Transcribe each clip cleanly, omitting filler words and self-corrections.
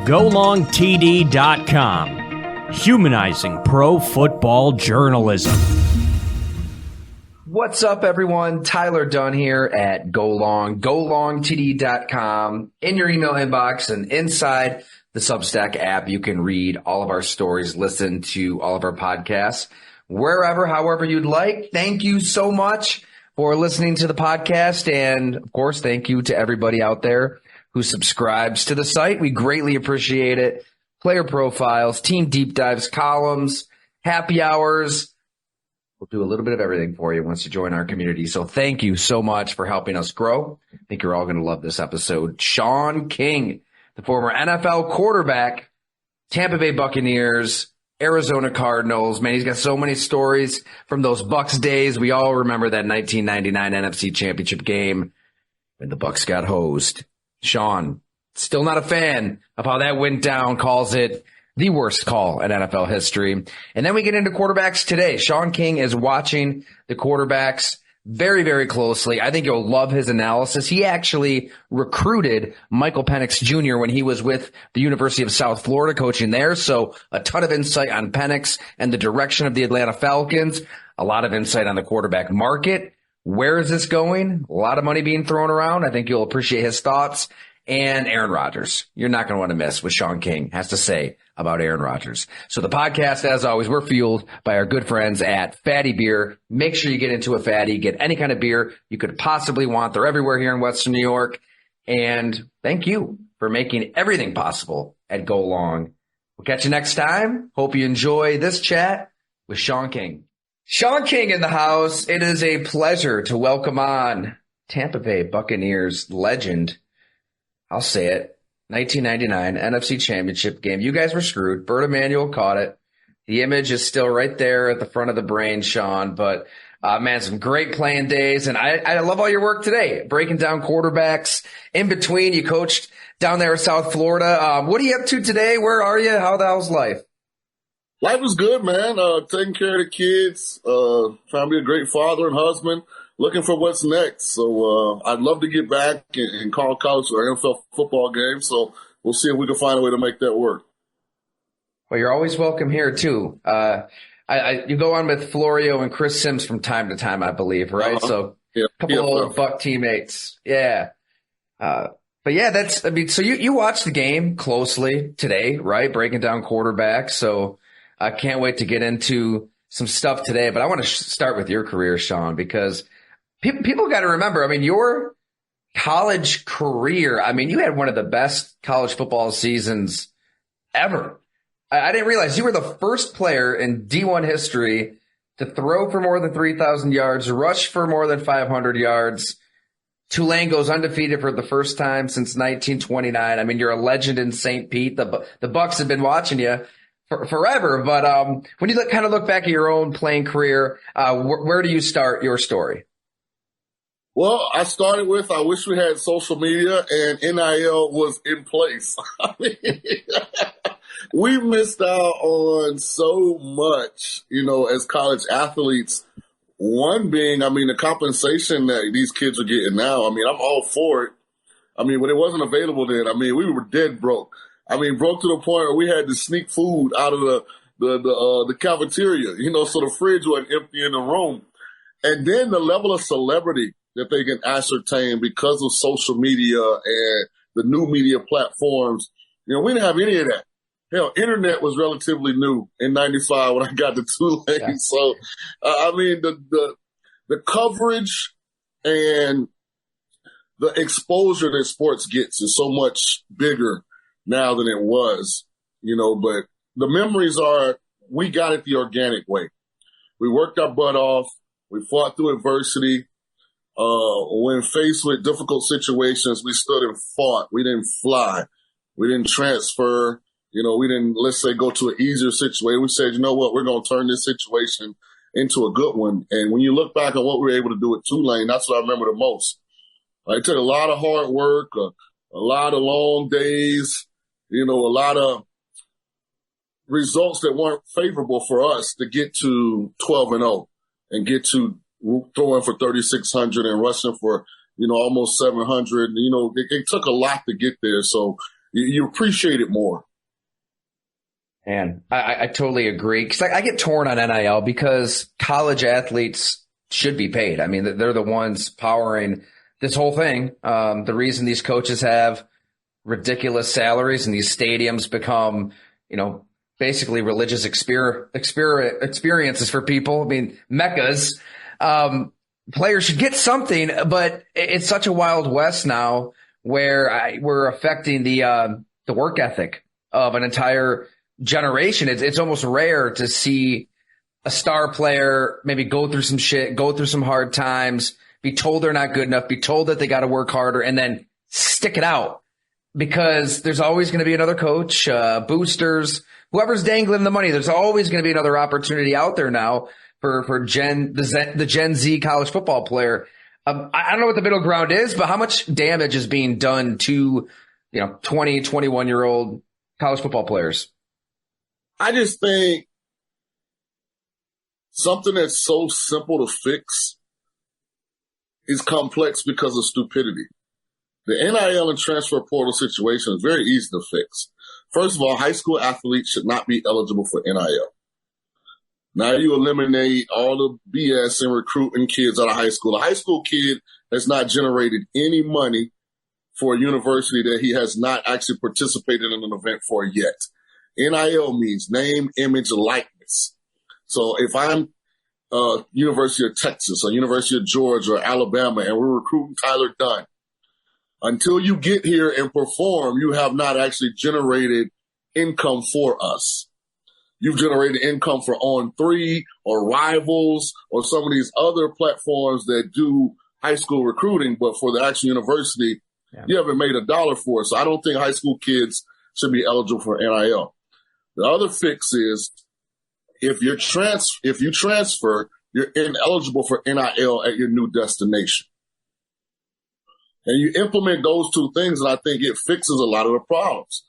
GoLongTD.com, humanizing pro football journalism. What's up, everyone? Tyler Dunn here at GoLongTD.com. In your email inbox and inside the Substack app, you can read all of our stories, listen to all of our podcasts, wherever, however you'd like. Thank you so much for listening to the podcast. And, of course, thank you to everybody out there who subscribes to the site. We greatly appreciate it. Player profiles, team deep dives, columns, happy hours. We'll do a little bit of everything for you once you join our community. So thank you so much for helping us grow. I think you're all going to love this episode. Shaun King, the former NFL quarterback, Tampa Bay Buccaneers, Arizona Cardinals. Man, he's got so many stories from those Bucs days. We all remember that 1999 NFC Championship game when the Bucs got hosed. Shaun, still not a fan of how that went down, calls it the worst call in NFL history. And then we get into quarterbacks today. Shaun King is watching the quarterbacks very, very closely. I think you'll love his analysis. He actually recruited Michael Penix Jr. when he was with the University of South Florida coaching there. So a ton of insight on Penix and the direction of the Atlanta Falcons. A lot of insight on the quarterback market. Where is this going? A lot of money being thrown around. I think you'll appreciate his thoughts. And Aaron Rodgers. You're not going to want to miss what Shaun King has to say about Aaron Rodgers. So the podcast, as always, we're fueled by our good friends at Fatty Beer. Make sure you get into a Fatty. Get any kind of beer you could possibly want. They're everywhere here in Western New York. And thank you for making everything possible at Go Long. We'll catch you next time. Hope you enjoy this chat with Shaun King. Shaun King in the house. It is a pleasure to welcome on Tampa Bay Buccaneers legend. I'll say it. 1999 NFC Championship game. You guys were screwed. Bert Emanuel caught it. The image is still right there at the front of the brain, Shaun. But, man, some great playing days. And I love all your work today, breaking down quarterbacks. In between, you coached down there in South Florida. What are you up to today? Where are you? How the hell's life? Life is good, man. Taking care of the kids, trying to be a great father and husband. Looking for what's next. So I'd love to get back and call college or NFL football games. So we'll see if we can find a way to make that work. Well, you're always welcome here, too. You go on with Florio and Chris Sims from time to time, I believe, right? Uh-huh. So a couple of old Buck teammates. Yeah. But, yeah, so you watched the game closely today, right? Breaking down quarterbacks. So I can't wait to get into some stuff today. But I want to start with your career, Shaun, because people got to remember, I mean, your college career, I mean, you had one of the best college football seasons ever. I didn't realize you were the first player in D1 history to throw for more than 3,000 yards, rush for more than 500 yards. Tulane goes undefeated for the first time since 1929. I mean, you're a legend in St. Pete. The Bucs have been watching you forever. But when you look back at your own playing career, where do you start your story? Well, I started with, I wish we had social media and NIL was in place. I mean, we missed out on so much, as college athletes. One being, the compensation that these kids are getting now. I'm all for it. But it wasn't available then. We were dead broke. Broke to the point where we had to sneak food out of the cafeteria, so the fridge wasn't empty in the room. And then the level of celebrity that they can ascertain because of social media and the new media platforms. We didn't have any of that. Hell, internet was relatively new in 95 when I got to Tulane. Yeah. So, the coverage and the exposure that sports gets is so much bigger now than it was, but the memories are, we got it the organic way. We worked our butt off. We fought through adversity. When faced with difficult situations, we stood and fought. We didn't fly. We didn't transfer. We didn't, let's say, go to an easier situation. We said, you know what, we're going to turn this situation into a good one. And when you look back on what we were able to do at Tulane, that's what I remember the most. It took a lot of hard work, a lot of long days, a lot of results that weren't favorable for us to get to 12-0 and get to throwing for 3,600 and rushing for, almost 700. It took a lot to get there. So You appreciate it more. And I totally agree, because I get torn on NIL because college athletes should be paid. I mean, they're the ones powering this whole thing. The reason these coaches have ridiculous salaries and these stadiums become, basically religious experiences for people. I mean, meccas. Players should get something, but it's such a wild west now where we're affecting the work ethic of an entire generation. It's almost rare to see a star player maybe go through some shit, go through some hard times, be told they're not good enough, be told that they got to work harder, and then stick it out, because there's always going to be another coach, boosters, whoever's dangling the money. There's always going to be another opportunity out there now for the Gen Z college football player. I don't know what the middle ground is, but how much damage is being done to 20, 21-year-old college football players? I just think something that's so simple to fix is complex because of stupidity. The NIL and transfer portal situation is very easy to fix. First of all, high school athletes should not be eligible for NIL. Now you eliminate all the BS in recruiting kids out of high school. A high school kid has not generated any money for a university that he has not actually participated in an event for yet. NIL means name, image, likeness. So if I'm University of Texas or University of Georgia or Alabama and we're recruiting Tyler Dunn, until you get here and perform, you have not actually generated income for us. You've generated income for On3 or Rivals or some of these other platforms that do high school recruiting, but for the actual university, you haven't made a dollar for it. So I don't think high school kids should be eligible for NIL. The other fix is if you transfer, you're ineligible for NIL at your new destination. And you implement those two things, and I think it fixes a lot of the problems.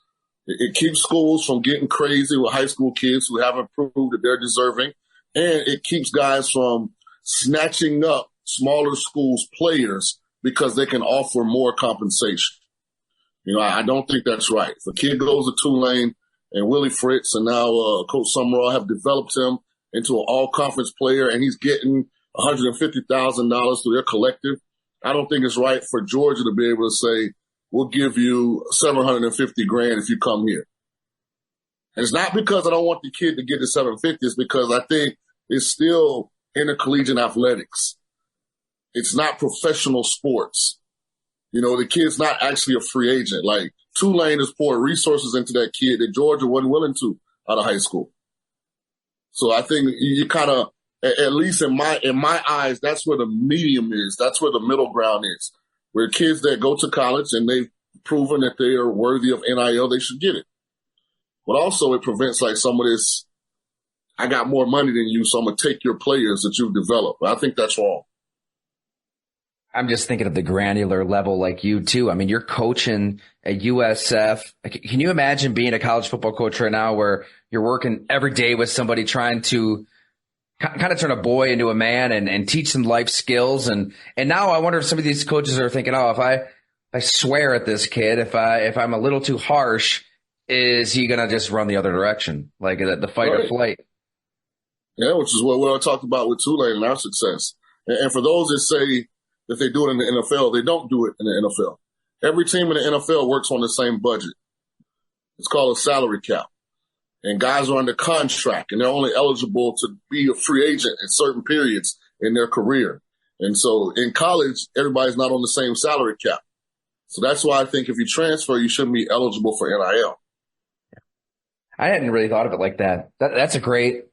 It keeps schools from getting crazy with high school kids who haven't proved that they're deserving, and it keeps guys from snatching up smaller schools' players because they can offer more compensation. I don't think that's right. If a kid goes to Tulane and Willie Fritz and now Coach Summerall have developed him into an all-conference player and he's getting $150,000 through their collective, I don't think it's right for Georgia to be able to say, we'll give you $750,000 if you come here. And it's not because I don't want the kid to get the $750,000. It's because I think it's still intercollegiate athletics. It's not professional sports. The kid's not actually a free agent. Like Tulane has poured resources into that kid that Georgia wasn't willing to out of high school. So I think you kind of, at least in my eyes, that's where the medium is. That's where the middle ground is. Where kids that go to college and they've proven that they are worthy of NIL, they should get it. But also it prevents like some of this, I got more money than you, so I'm going to take your players that you've developed. I think that's wrong. I'm just thinking of the granular level like you too. I mean, you're coaching at USF. Can you imagine being a college football coach right now where you're working every day with somebody trying to kind of turn a boy into a man and teach them life skills. And now I wonder if some of these coaches are thinking, if I swear at this kid, if I'm a little too harsh, is he going to just run the other direction? Like the fight or flight. Yeah, which is what I talked about with Tulane and our success. And for those that say that they do it in the NFL, they don't do it in the NFL. Every team in the NFL works on the same budget. It's called a salary cap. And guys are under contract, and they're only eligible to be a free agent at certain periods in their career. And so in college, everybody's not on the same salary cap. So that's why I think if you transfer, you shouldn't be eligible for NIL. I hadn't really thought of it like that. That's a great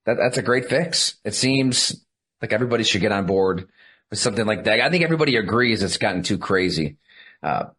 fix. It seems like everybody should get on board with something like that. I think everybody agrees it's gotten too crazy. But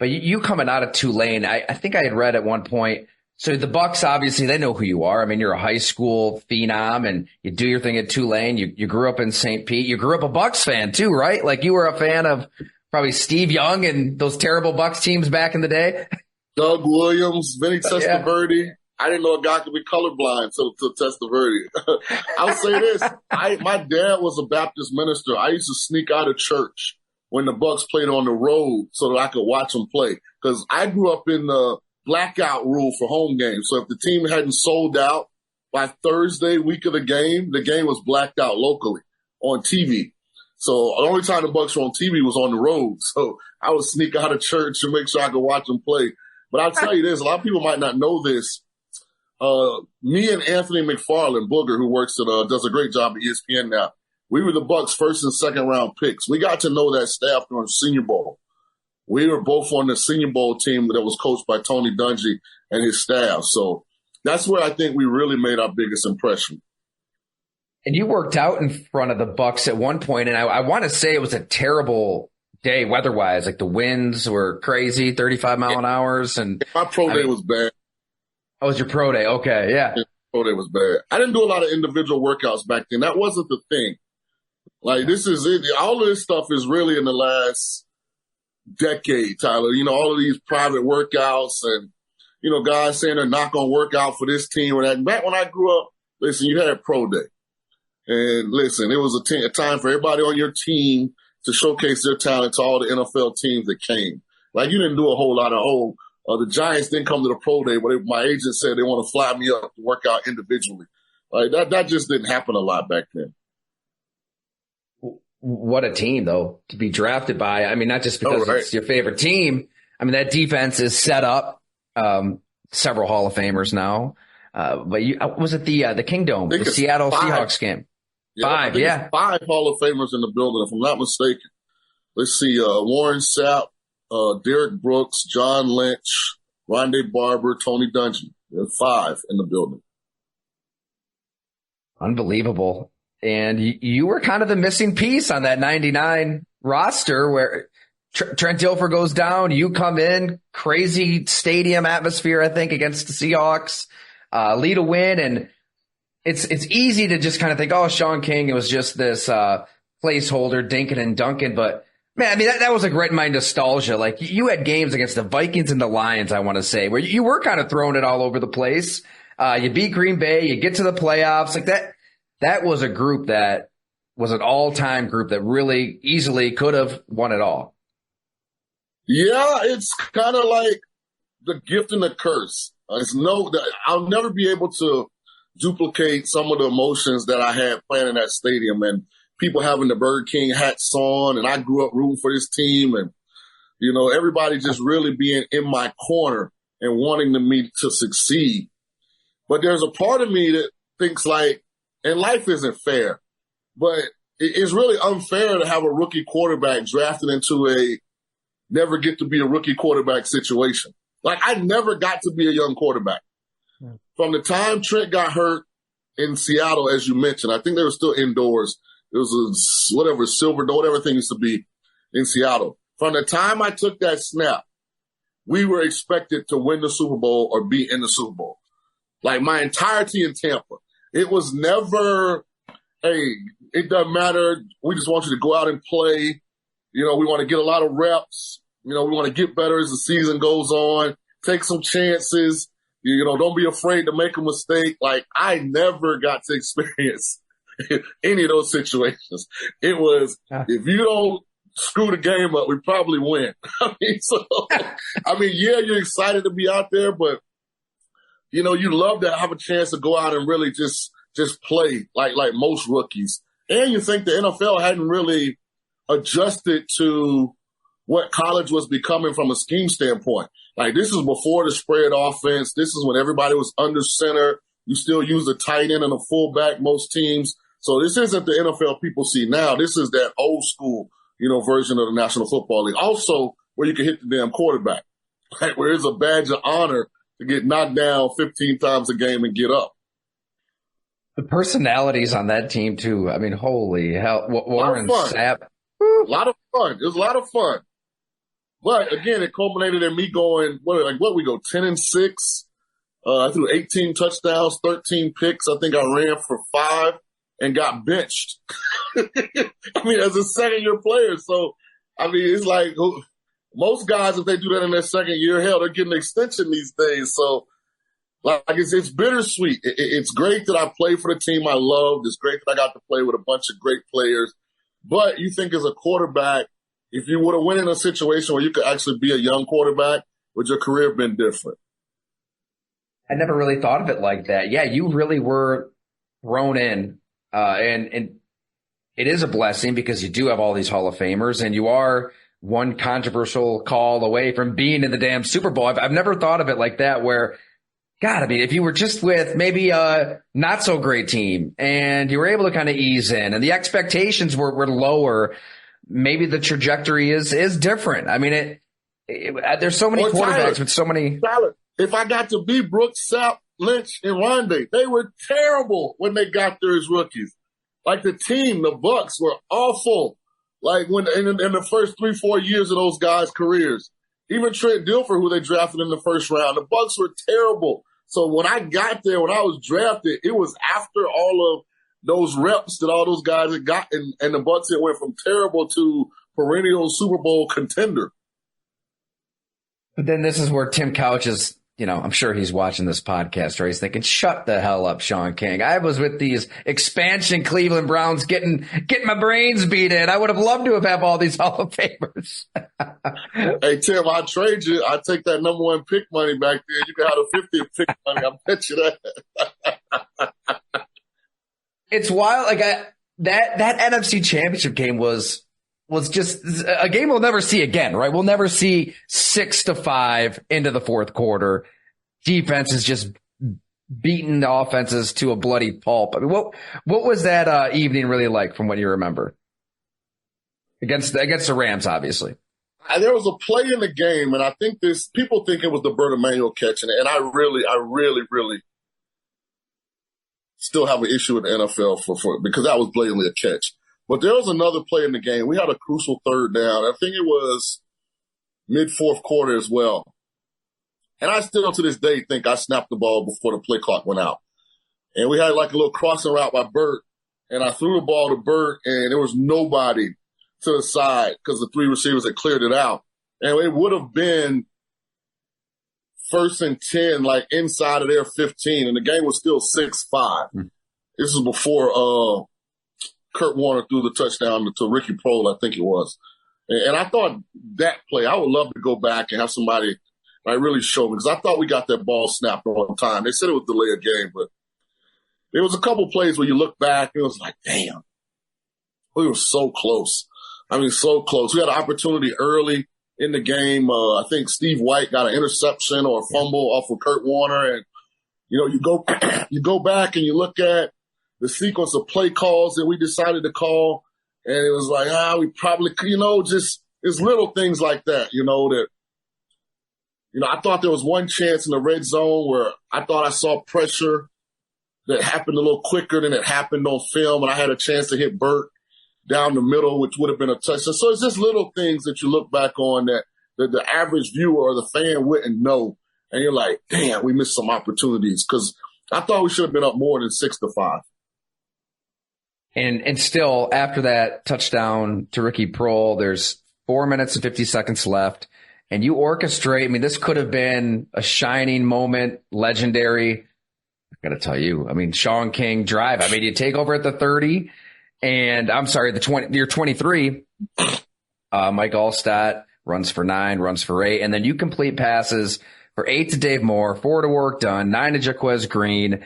you coming out of Tulane, I think I had read at one point. So the Bucs, obviously, they know who you are. I mean, you're a high school phenom, and you do your thing at Tulane. You grew up in St. Pete. You grew up a Bucs fan too, right? Like you were a fan of probably Steve Young and those terrible Bucs teams back in the day. Doug Williams, Vinny Testaverde. Yeah. I didn't know a guy could be colorblind to Testaverde. I'll say this. My dad was a Baptist minister. I used to sneak out of church when the Bucs played on the road so that I could watch them play. Because I grew up in the blackout rule for home games. So if the team hadn't sold out by Thursday, week of the game was blacked out locally on TV. So the only time the Bucs were on TV was on the road. So I would sneak out of church and make sure I could watch them play. But I'll tell you this, a lot of people might not know this. Me and Anthony McFarland, Booger, who does a great job at ESPN now, we were the Bucs' first and second round picks. We got to know that staff during Senior Bowl. We were both on the Senior Bowl team that was coached by Tony Dungy and his staff. So that's where I think we really made our biggest impression. And you worked out in front of the Bucs at one point, and I want to say it was a terrible day weather-wise. Like the winds were crazy, 35 mile an hour. And my pro day was bad. Oh, it was your pro day? Okay, yeah. Pro day was bad. I didn't do a lot of individual workouts back then. That wasn't the thing. Like, this is it. All of this stuff is really in the last decade, Tyler. You know, all of these private workouts and, you know, guys saying they're not going to work out for this team or that. Back when I grew up, listen, you had pro day. And listen, it was a time for everybody on your team to showcase their talent to all the NFL teams that came. Like, you didn't do a whole lot of, the Giants didn't come to the pro day, but my agent said they want to fly me up to work out individually. Like, that just didn't happen a lot back then. What a team, though, to be drafted by. I mean, not just because it's your favorite team. I mean, that defense is set up. Several Hall of Famers now. But was it the Kingdome, the Seattle Seahawks game? Yeah, five Hall of Famers in the building, if I'm not mistaken. Let's see, Warren Sapp, Derek Brooks, John Lynch, Rondé Barber, Tony Dungy. There are 5 in the building. Unbelievable. And you were kind of the missing piece on that 99 roster where Trent Dilfer goes down. You come in, crazy stadium atmosphere, I think, against the Seahawks, lead a win. And it's easy to just kind of think, oh, Shaun King, it was just this placeholder, dinking and dunking. But, man, I mean, that was like right in my nostalgia. Like, you had games against the Vikings and the Lions, I want to say, where you were kind of throwing it all over the place. You beat Green Bay, you get to the playoffs. Like, that was a group that was an all-time group that really easily could have won it all. Yeah, it's kind of like the gift and the curse. I'll never be able to duplicate some of the emotions that I had playing in that stadium and people having the Burger King hats on, and I grew up rooting for this team, and, you know, everybody just really being in my corner and wanting me to succeed. But there's a part of me that thinks like, and life isn't fair, but it's really unfair to have a rookie quarterback drafted into a never get to be a rookie quarterback situation. Like, I never got to be a young quarterback. From the time Trent got hurt in Seattle, as you mentioned, I think they were still indoors. It was silver, whatever thing used to be in Seattle. From the time I took that snap, we were expected to win the Super Bowl or be in the Super Bowl. Like, my entirety in Tampa. It was never, hey, it doesn't matter. We just want you to go out and play. You know, we want to get a lot of reps. You know, we want to get better as the season goes on. Take some chances. You know, don't be afraid to make a mistake. Like, I never got to experience any of those situations. It was, if you don't screw the game up, we probably win. Yeah, you're excited to be out there, but, you know, you love to have a chance to go out and really just play like most rookies. And you think the NFL hadn't really adjusted to what college was becoming from a scheme standpoint. Like, this is before the spread offense. This is when everybody was under center. You still use a tight end and a fullback, most teams. So this isn't the NFL people see now. This is that old school, you know, version of the National Football League. Also, where you can hit the damn quarterback, like where it's a badge of honor to get knocked down 15 times a game and get up. The personalities on that team, too. I mean, holy hell. Warren Sapp. A lot of fun. It was a lot of fun. But again, it culminated in me going, we go 10-6. I threw 18 touchdowns, 13 picks. I think I ran for 5 and got benched. I mean, as a second-year player. So, I mean, it's like most guys, if they do that in their second year, hell, they're getting an extension these days. So, like, it's bittersweet. It's great that I played for the team I loved. It's great that I got to play with a bunch of great players. But you think as a quarterback, if you would have went in a situation where you could actually be a young quarterback, would your career have been different? I never really thought of it like that. Yeah, you really were thrown in, and it is a blessing because you do have all these Hall of Famers, and you are one controversial call away from being in the damn Super Bowl. I've never thought of it like that where, God, I mean, if you were just with maybe a not so great team and you were able to kind of ease in and the expectations were lower, maybe the trajectory is different. I mean, there's so many quarterbacks with so many. Tyler, if I got to be Brooks, Sapp, Lynch, and Rondé, they were terrible when they got there as rookies. Like the team, the Bucs were awful. Like when in the first 3-4 years of those guys' careers, even Trent Dilfer, who they drafted in the first round, the Bucs were terrible. So when I got there, when I was drafted, it was after all of those reps that all those guys had gotten, and the Bucs had went from terrible to perennial Super Bowl contender. But then this is where Tim Couch is, I'm sure he's watching this podcast, right? He's thinking, shut the hell up, Shaun King. I was with these expansion Cleveland Browns getting my brains beat in. I would have loved to have all these Hall of Famers. Hey, Tim, I'll trade you. I'll take that number 1 pick money back there. You can have the 50th pick money. I'll bet you that. It's wild. Like that NFC Championship game was just a game we'll never see again, right? We'll never see 6-5 into the fourth quarter. Defense is just beating the offenses to a bloody pulp. I mean, what was that evening really like from what you remember? Against the Rams, obviously. There was a play in the game, and I think people think it was the Bert Emanuel catch, and I really still have an issue with the NFL for because that was blatantly a catch. But there was another play in the game. We had a crucial third down. I think it was mid-fourth quarter as well. And I still to this day think I snapped the ball before the play clock went out. And we had like a little crossing route by Bert, and I threw the ball to Bert, and there was nobody to the side because the 3 receivers had cleared it out. And it would have been 1st and 10, like inside of their 15, and the game was still 6-5. This was before Kurt Warner threw the touchdown to Ricky Prohl, I think it was. And I thought that play, I would love to go back and have somebody like really show me, because I thought we got that ball snapped on time. They said it was delay of game, but there was a couple plays where you look back and it was like, damn, we were so close. I mean, so close. We had an opportunity early in the game. I think Steve White got an interception or a fumble off of Kurt Warner. And, you go back and you look at the sequence of play calls that we decided to call, and it was like, we probably, just it's little things like that, that, I thought there was one chance in the red zone where I thought I saw pressure that happened a little quicker than it happened on film, and I had a chance to hit Burt down the middle, which would have been a touchdown. So it's just little things that you look back on that the average viewer or the fan wouldn't know, and you're like, damn, we missed some opportunities, because I thought we should have been up more than 6-5. And still, after that touchdown to Ricky Prohl, there's 4 minutes and 50 seconds left, and you orchestrate. I mean, this could have been a shining moment, legendary. I got to tell you, I mean, Shaun King drive. I mean, you take over at the 30, and I'm sorry, the 20. You're 23. Mike Allstott runs for 9, runs for 8, and then you complete passes for 8 to Dave Moore, 4 to Work Done, 9 to Jaquez Green.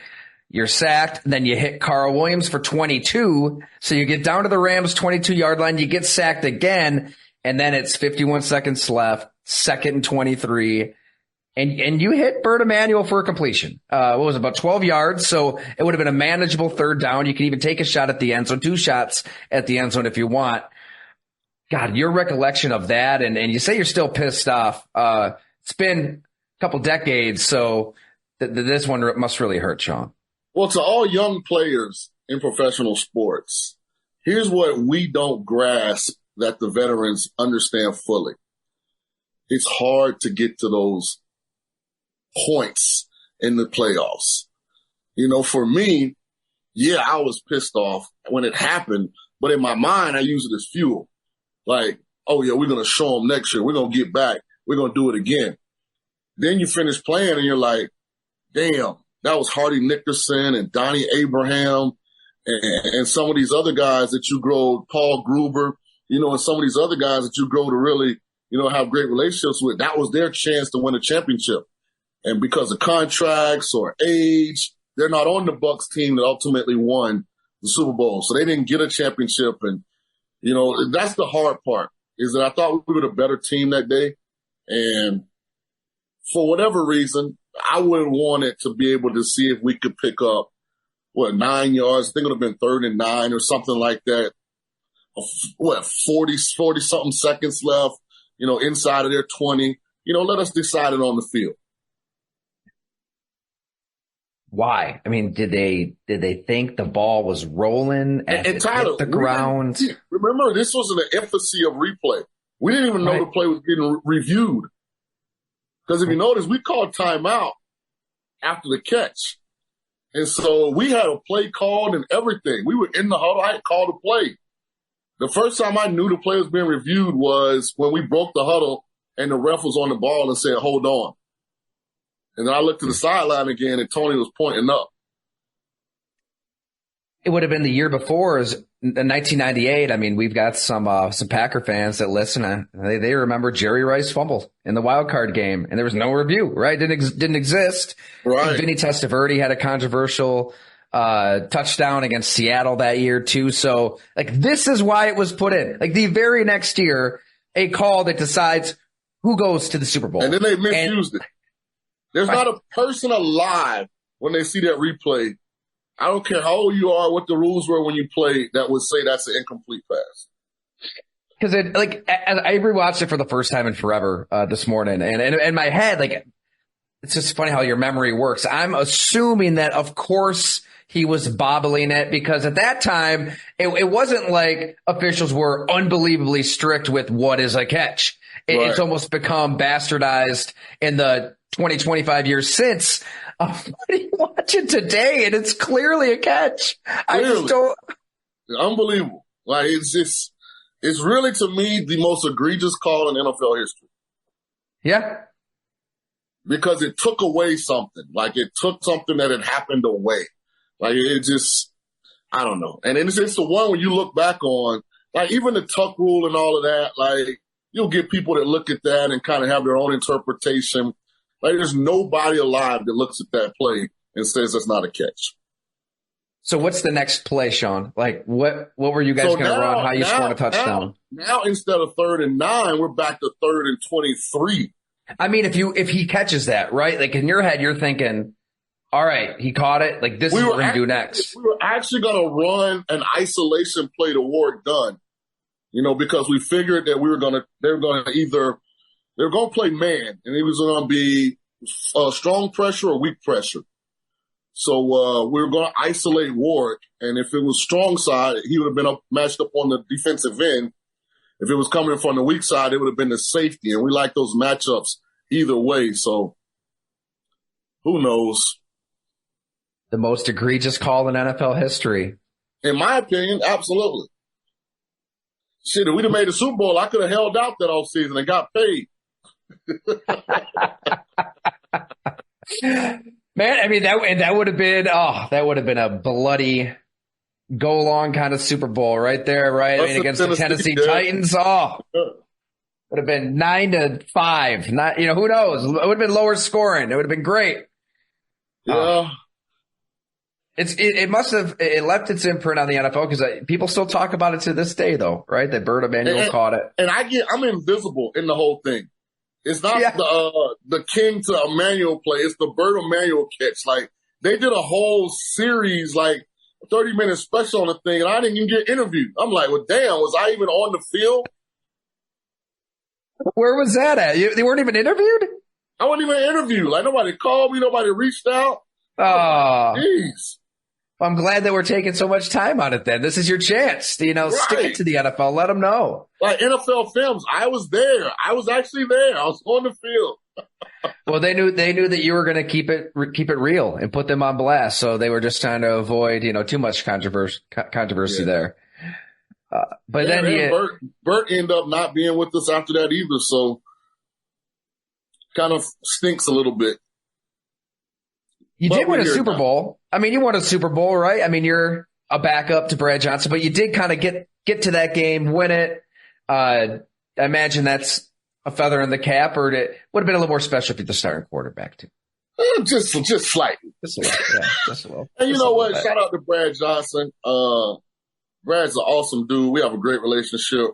You're sacked, then you hit Carl Williams for 22. So you get down to the Rams' 22-yard line, you get sacked again, and then it's 51 seconds left, 2nd and 23. And you hit Bert Emanuel for a completion. What was it, about 12 yards? So it would have been a manageable third down. You can even take a shot at the end zone, 2 shots at the end zone if you want. God, your recollection of that, and you say you're still pissed off. It's been a couple decades, so this one must really hurt, Shaun. Well, to all young players in professional sports, here's what we don't grasp that the veterans understand fully. It's hard to get to those points in the playoffs. For me, yeah, I was pissed off when it happened, but in my mind, I use it as fuel. Like, oh yeah, we're going to show them next year. We're going to get back. We're going to do it again. Then you finish playing and you're like, damn. That was Hardy Nickerson and Donnie Abraham and some of these other guys that you grow, Paul Gruber. and some of these other guys that you grow to really, have great relationships with, that was their chance to win a championship. And because of contracts or age, they're not on the Bucs team that ultimately won the Super Bowl. So they didn't get a championship. And, that's the hard part, is that I thought we were the better team that day. And for whatever reason, I would have wanted to be able to see if we could pick up, 9 yards. I think it would have been 3rd and 9 or something like that. 40 something seconds left, inside of their 20. Let us decide it on the field. Why? I mean, did they think the ball was rolling and it Tyler, hit the ground? Remember, this was in the infancy of replay. We didn't even know the play was getting reviewed. Because if you notice, we called timeout after the catch. And so we had a play called and everything. We were in the huddle. I had called a play. The first time I knew the play was being reviewed was when we broke the huddle and the ref was on the ball and said, hold on. And then I looked to the sideline again and Tony was pointing up. It would have been the year before, in 1998. I mean, we've got some Packer fans that listen, and they remember Jerry Rice fumbled in the wild card game, and there was no review, right? Didn't exist. Right. Vinny Testaverde had a controversial touchdown against Seattle that year too. So, this is why it was put in. The very next year, a call that decides who goes to the Super Bowl, and then they misused it. There's not a person alive when they see that replay. I don't care how old you are, what the rules were when you played, that would say that's an incomplete pass. Because I rewatched it for the first time in forever this morning, and in my head, it's just funny how your memory works. I'm assuming that, of course, he was bobbling it, because at that time, it wasn't like officials were unbelievably strict with what is a catch. It's almost become bastardized in the 20, 25 years since. What are you watching today? And it's clearly a catch. I just don't. Unbelievable. It's really, to me, the most egregious call in NFL history. Yeah. Because it took away something. It took something that had happened away. It just, I don't know. And it's the one when you look back on, even the tuck rule and all of that, you'll get people that look at that and kind of have their own interpretation. There's nobody alive that looks at that play and says that's not a catch. So what's the next play, Shaun? What were you guys going to run? How you scored a touchdown? Now instead of 3rd and 9, we're back to 3rd and 23. I mean, if he catches that, right? In your head, you're thinking, all right, he caught it. This is what we're going to do next. We were actually going to run an isolation play to Ward Dunn, because we figured that they were going to play man, and it was going to be strong pressure or weak pressure. So we were going to isolate Ward, and if it was strong side, he would have been matched up on the defensive end. If it was coming from the weak side, it would have been the safety, and we like those matchups either way. So who knows? The most egregious call in NFL history. In my opinion, absolutely. Shit, if we'd have made the Super Bowl, I could have held out that offseason and got paid. Man, I mean, that would have been a bloody go long kind of Super Bowl right there, right? Against the Tennessee Titans. Would have been 9-5. Not, who knows? It would have been lower scoring. It would have been great. Yeah. It must have left its imprint on the NFL, because people still talk about it to this day, though, right? That Bert Emanuel caught it. And I'm invisible in the whole thing. It's not the King to Emanuel play. It's the Bert Emanuel catch. They did a whole series, 30-minute special on the thing, and I didn't even get interviewed. I'm like, well, damn, was I even on the field? Where was that at? They weren't even interviewed? I wasn't even interviewed. Nobody called me. Nobody reached out. Oh, jeez. I'm glad that we're taking so much time on it then. This is your chance to, stick it to the NFL. Let them know. NFL Films, I was there. I was actually there. I was on the field. Well, they knew that you were going to keep it real and put them on blast. So they were just trying to avoid, too much controversy there. But then Bert ended up not being with us after that either. So kind of stinks a little bit. You did win a Super Bowl. I mean, you won a Super Bowl, right? I mean, you're a backup to Brad Johnson, but you did kind of get to that game, win it. I imagine that's a feather in the cap, or it would have been a little more special if you're the starting quarterback too. Just slightly. Just a little, yeah, just a little. And you Just know a what? little bit. Shout out to Brad Johnson. Brad's an awesome dude. We have a great relationship.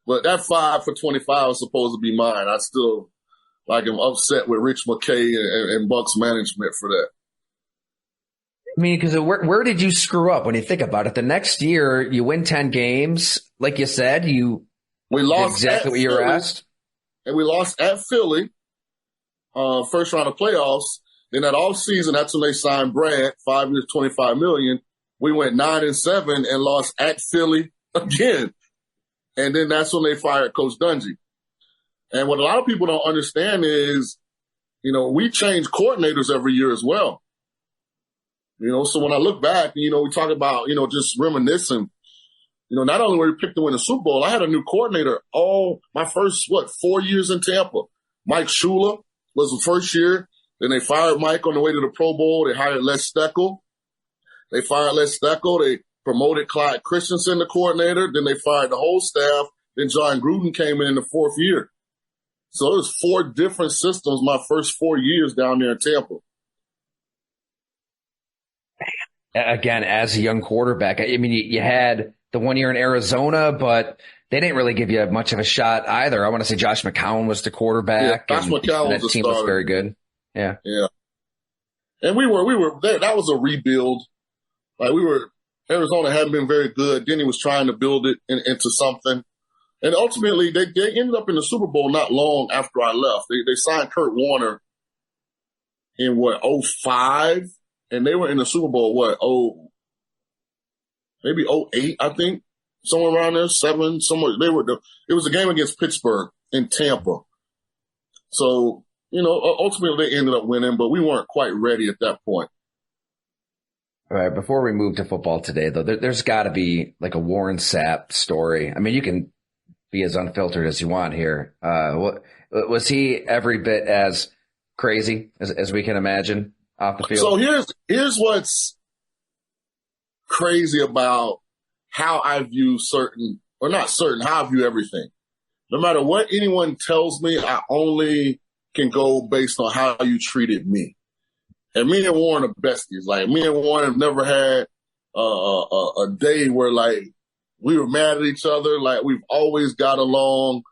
But that 5 for 25 was supposed to be mine. I still am upset with Rich McKay and Bucks management for that. I mean, because where did you screw up when you think about it? The next year, you win 10 games. Like you said, We did lost exactly what you were asked. And we lost at Philly, first round of playoffs. Then that offseason, that's when they signed Brad, 5 years, $25 million. We went 9-7 and lost at Philly again. And then that's when they fired Coach Dungy. And what a lot of people don't understand is, we change coordinators every year as well. So when I look back, we talk about, just reminiscing, not only were we picked to win the Super Bowl, I had a new coordinator all my first, 4 years in Tampa. Mike Shula was the first year. Then they fired Mike on the way to the Pro Bowl. They hired Les Steckel. They fired Les Steckel. They promoted Clyde Christensen, the coordinator. Then they fired the whole staff. Then John Gruden came in the fourth year. So it was 4 different systems my first 4 years down there in Tampa. Again, as a young quarterback, I mean, you had the 1 year in Arizona, but they didn't really give you much of a shot either. I want to say Josh McCown was the quarterback. Yeah, Josh McCown was the team starter. was very good. Yeah. Yeah. And we were there. That was a rebuild. Arizona hadn't been very good. Then he was trying to build it into something. And ultimately, they ended up in the Super Bowl not long after I left. They signed Kurt Warner in 05? And they were in the Super Bowl, maybe 08, I think. Somewhere around there, 7, somewhere. It was a game against Pittsburgh in Tampa. So, ultimately they ended up winning, but we weren't quite ready at that point. All right. Before we move to football today, though, there's got to be like a Warren Sapp story. I mean, you can be as unfiltered as you want here. Was he every bit as crazy as we can imagine off the field? So here's what's crazy about how I view how I view everything. No matter what anyone tells me, I only can go based on how you treated me. And me and Warren are besties. Like, me and Warren have never had a day where, we were mad at each other. Like, we've always got along.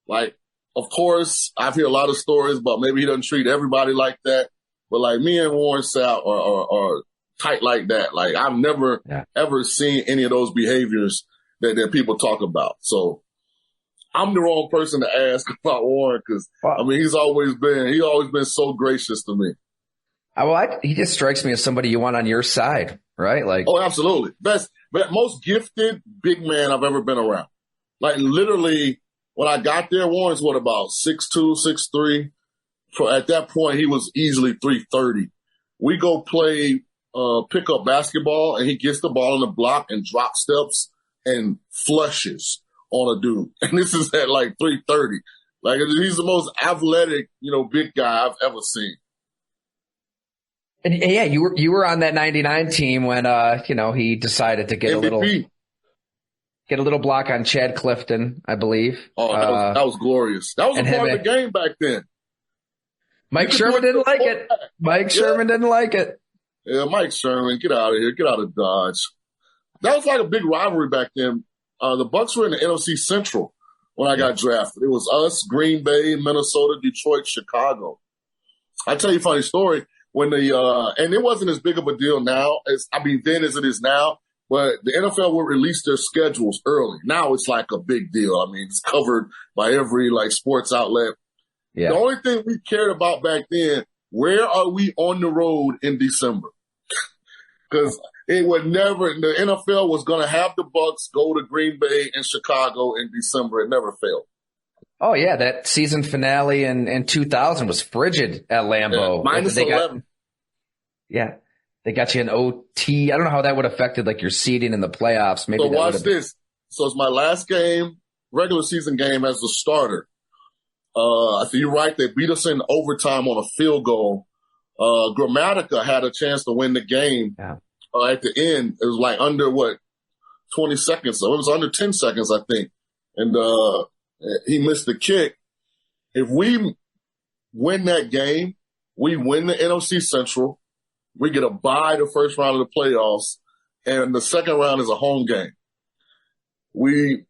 Like, of course, I've heard a lot of stories about maybe he doesn't treat everybody like that. But, me and Warren Sapp are tight like that. Like, I've never, ever seen any of those behaviors that people talk about. So I'm the wrong person to ask about Warren because, he's always been so gracious to me. He just strikes me as somebody you want on your side, right? Oh, absolutely. Most gifted big man I've ever been around. Like, literally, when I got there, Warren's about 6'2", 6'3". At that point, he was easily 330. We go play pickup basketball, and he gets the ball in the block and drop steps and flushes on a dude. And this is at 330. He's the most athletic, big guy I've ever seen. And yeah, you were on that 99 team when he decided to get MVP. a little block on Chad Clifton, I believe. Oh, that was glorious. That was a part of the game back then. Mike Sherman didn't like it. Sherman didn't like it. Yeah, Mike Sherman, get out of here. Get out of Dodge. That was like a big rivalry back then. The Bucs were in the NFC Central when I got drafted. It was us, Green Bay, Minnesota, Detroit, Chicago. I'll tell you a funny story. When and it wasn't as big of a deal now then as it is now, but the NFL would release their schedules early. Now it's like a big deal. It's covered by every sports outlet. Yeah. The only thing we cared about back then, where are we on the road in December? Because it would never, the NFL was going to have the Bucs go to Green Bay and Chicago in December. It never failed. Oh, yeah. That season finale in 2000 was frigid at Lambeau. Yeah, -11. They got you an OT. I don't know how that would have affected your seeding in the playoffs. Maybe. So watch this. So it's my last game, regular season game as the starter. I think you're right. They beat us in overtime on a field goal. Grammatica had a chance to win the game. Yeah. At the end. It was under 20 seconds. So it was under 10 seconds, I think. and he missed the kick. If we win that game, we win the NFC Central. We get a bye the first round of the playoffs, and the second round is a home game. We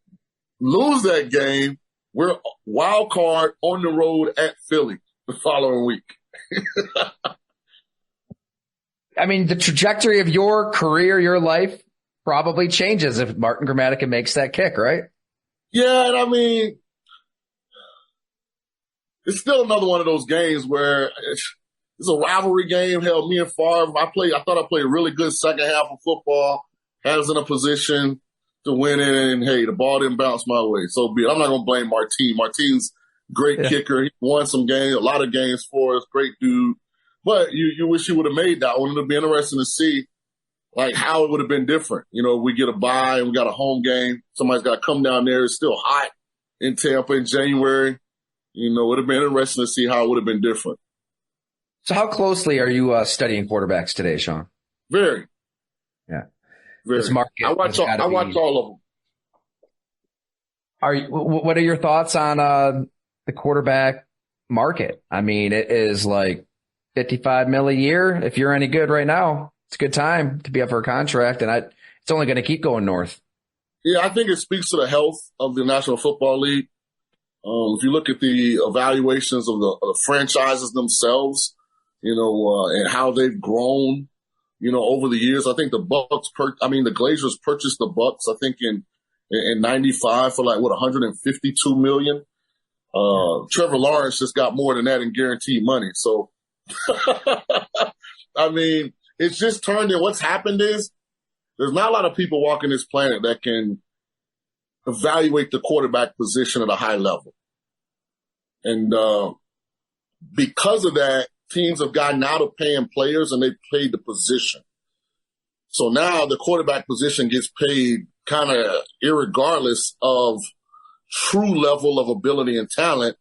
lose that game, we're wild card on the road at Philly the following week. I mean, the trajectory of your career, your life probably changes if Martin Gramatica makes that kick, right? Yeah, and I mean, it's still another one of those games where it's a rivalry game. Hell, me and Favre, I thought I played a really good second half of football. Had us in a position to win it, and hey, the ball didn't bounce my way. So be it. I'm not going to blame Martin. Martin's great kicker. He won some games, a lot of games for us. Great dude. But you wish he would have made that one. It'll be interesting to see like how it would have been different. You know, we get a bye and we got a home game. Somebody's got to come down there. It's still hot in Tampa in January. You know, it would have been interesting to see how it would have been different. So how closely are you studying quarterbacks today, Shaun? Very. Yeah. Very. I watch all of them. What are your thoughts on the quarterback market? I mean, it is like $55 million a year. If you're any good right now, it's a good time to be up for a contract, and it's only going to keep going north. Yeah, I think it speaks to the health of the National Football League. If you look at the evaluations of the franchises themselves, you know, and how they've grown, you know, over the years, I think the Glazers purchased the Bucks, I think in 95 for like, $152 million. Trevor Lawrence just got more than that in guaranteed money. So, I mean, it's just turned in. What's happened is there's not a lot of people walking this planet that can evaluate the quarterback position at a high level. And because of that, teams have gotten out of paying players and they've paid the position. So now the quarterback position gets paid kind of irregardless of true level of ability and talent.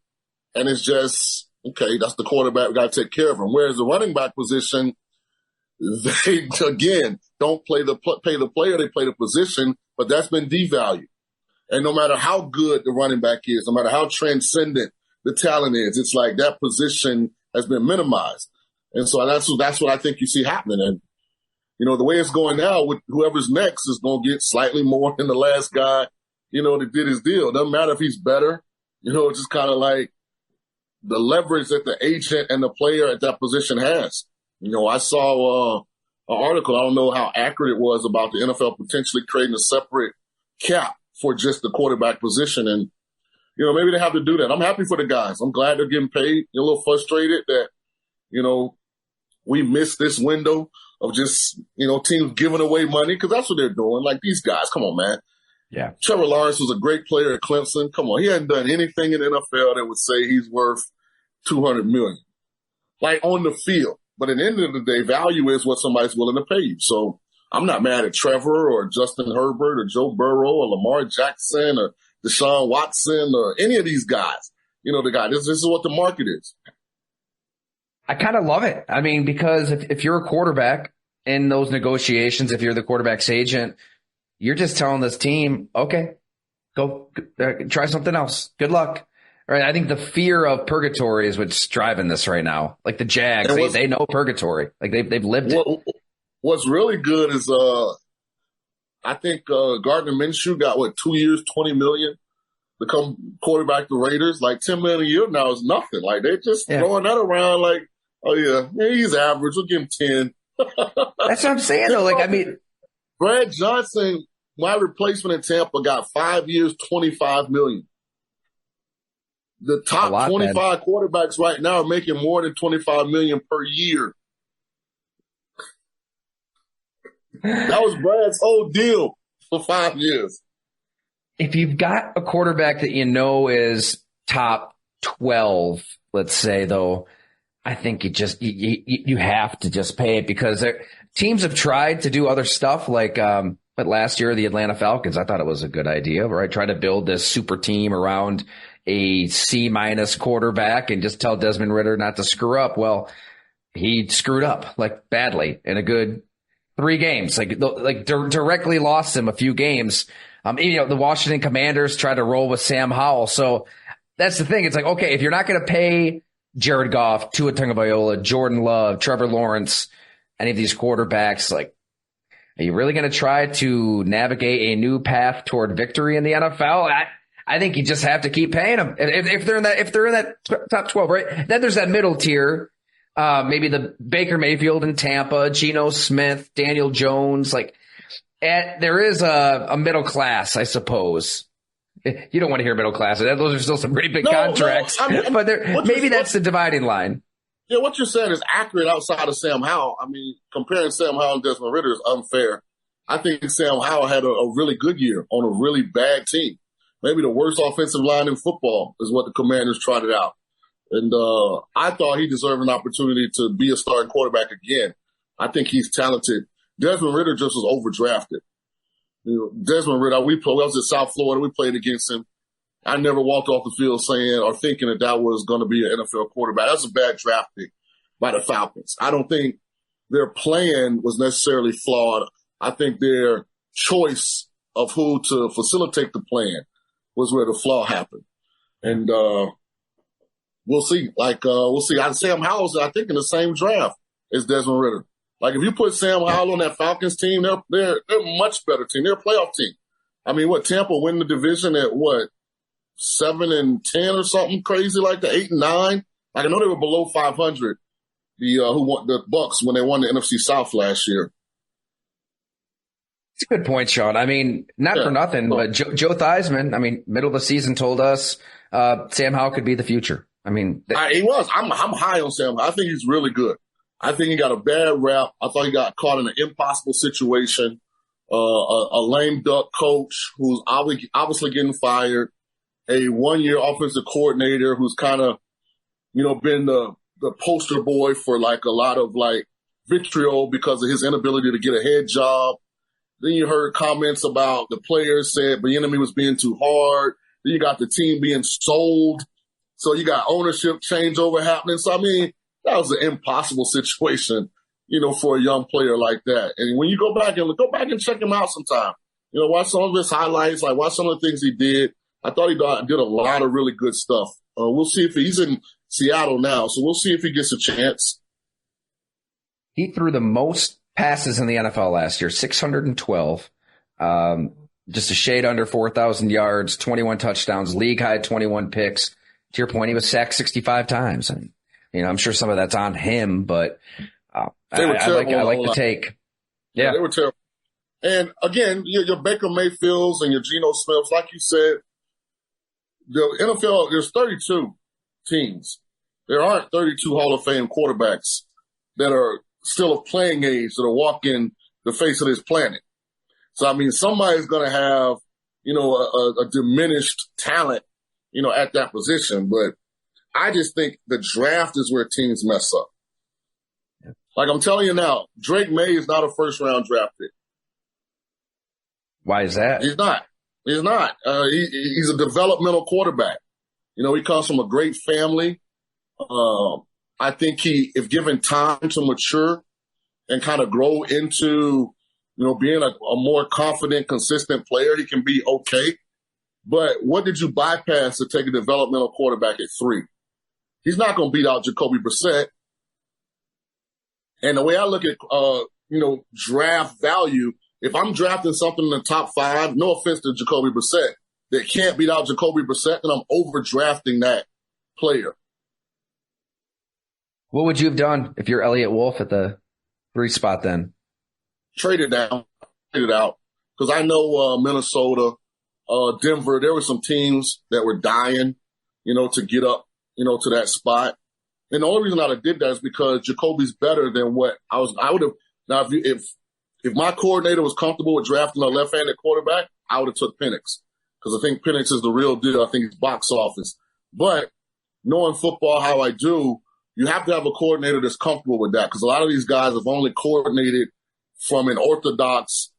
And it's just, okay, that's the quarterback. We got to take care of him. Whereas the running back position, they, again, don't pay the player, they play the position, but that's been devalued. And no matter how good the running back is, no matter how transcendent the talent is, it's like that position has been minimized. And so that's what I think you see happening. And, you know, the way it's going now, with whoever's next is going to get slightly more than the last guy, you know, that did his deal. Doesn't matter if he's better. You know, it's just kind of like the leverage that the agent and the player at that position has. You know, I saw an article, I don't know how accurate it was, about the NFL potentially creating a separate cap for just the quarterback position. And, you know, maybe they have to do that. I'm happy for the guys. I'm glad they're getting paid. You're a little frustrated that, you know, we missed this window of just, you know, teams giving away money, because that's what they're doing. Like, these guys, come on, man. Yeah. Trevor Lawrence was a great player at Clemson. Come on. He hadn't done anything in the NFL that would say he's worth $200 million, like on the field. But at the end of the day, value is what somebody's willing to pay you. So I'm not mad at Trevor or Justin Herbert or Joe Burrow or Lamar Jackson or Deshaun Watson or any of these guys. You know, this is what the market is. I kind of love it. I mean, because if you're a quarterback in those negotiations, if you're the quarterback's agent, you're just telling this team, okay, go try something else. Good luck. Right? I think the fear of purgatory is what's driving this right now. Like the Jags, they know purgatory. Like they've lived it. What's really good is I think Gardner Minshew got 2 years, $20 million to come quarterback the Raiders. Like $10 million a year now is nothing. Like they're just throwing that around. Like, oh yeah, he's average. We'll give him 10. That's what I'm saying though. Like, I mean, Brad Johnson, my replacement in Tampa, got 5 years, $25 million. The top 25 quarterbacks right now are making more than $25 million per year. That was Brad's whole deal for 5 years. If you've got a quarterback that you know is top 12, let's say, though, I think you have to just pay it, because teams have tried to do other stuff like but last year, the Atlanta Falcons, I thought it was a good idea, right? Try to build this super team around a C- quarterback and just tell Desmond Ridder not to screw up. Well, he screwed up like badly in a good 3 games, like directly lost him a few games. The Washington Commanders tried to roll with Sam Howell. So that's the thing. It's like, okay, if you're not going to pay Jared Goff, Tua Tagovailoa, Jordan Love, Trevor Lawrence, any of these quarterbacks, like, are you really going to try to navigate a new path toward victory in the NFL? I think you just have to keep paying them. If they're in that top 12, right? Then there's that middle tier. Maybe the Baker Mayfield in Tampa, Geno Smith, Daniel Jones. There is a middle class, I suppose. You don't want to hear middle class. Those are still some pretty big contracts. But that's the dividing line. Yeah, what you're saying is accurate outside of Sam Howell. I mean, comparing Sam Howell and Desmond Ridder is unfair. I think Sam Howell had a really good year on a really bad team. Maybe the worst offensive line in football is what the Commanders trotted out. And I thought he deserved an opportunity to be a starting quarterback again. I think he's talented. Desmond Ridder just was overdrafted. Desmond Ridder, I was at South Florida. We played against him. I never walked off the field saying or thinking that was going to be an NFL quarterback. That's a bad draft pick by the Falcons. I don't think their plan was necessarily flawed. I think their choice of who to facilitate the plan was where the flaw happened. And we'll see. We'll see. Sam Howell's, I think, in the same draft as Desmond Ridder. Like, if you put Sam Howell on that Falcons team, they're a much better team. They're a playoff team. I mean, Tampa win the division at 7-10 or something crazy like that, 8-9. I know they were below 500. Who won the Bucs when they won the NFC South last year. It's a good point, Shaun. I mean, not for nothing, but Joe Theismann, middle of the season told us Sam Howell could be the future. He was. I'm high on Sam Howell. I think he's really good. I think he got a bad rap. I thought he got caught in an impossible situation. A lame duck coach who's obviously getting fired. A one-year offensive coordinator who's kind of, been the poster boy for a lot of vitriol because of his inability to get a head job. Then you heard comments about the players said Bieniemy was being too hard. Then you got the team being sold. So you got ownership changeover happening. So, that was an impossible situation, for a young player like that. And when you go back and check him out sometime, watch some of his highlights, watch some of the things he did. I thought he did a lot of really good stuff. We'll see if he's in Seattle now, so we'll see if he gets a chance. He threw the most passes in the NFL last year, 612, just a shade under 4,000 yards, 21 touchdowns, league high 21 picks. To your point, he was sacked 65 times. And, I'm sure some of that's on him, but I like the take. Yeah, they were terrible. And again, your Baker Mayfields and your Geno Smiths, like you said, the NFL, there's 32 teams. There aren't 32 Hall of Fame quarterbacks that are still of playing age that are walking the face of this planet. So, somebody's going to have, a diminished talent, at that position. But I just think the draft is where teams mess up. Like I'm telling you now, Drake May is not a first-round draft pick. Why is that? He's not. He's a developmental quarterback. He comes from a great family. I think if given time to mature and kind of grow into, being a more confident, consistent player, he can be okay. But what did you bypass to take a developmental quarterback at 3? He's not going to beat out Jacoby Brissett. And the way I look at, draft value, if I'm drafting something in the top 5, no offense to Jacoby Brissett, that can't beat out Jacoby Brissett, then I'm overdrafting that player. What would you have done if you're Elliott Wolf at the 3 spot then? Trade it out. Because I know Minnesota, Denver, there were some teams that were dying, to get up, to that spot. And the only reason I did that is because Jacoby's better than what I would have. Now, if my coordinator was comfortable with drafting a left-handed quarterback, I would have took Penix because I think Penix is the real deal. I think he's box office. But knowing football how I do, you have to have a coordinator that's comfortable with that because a lot of these guys have only coordinated from an orthodox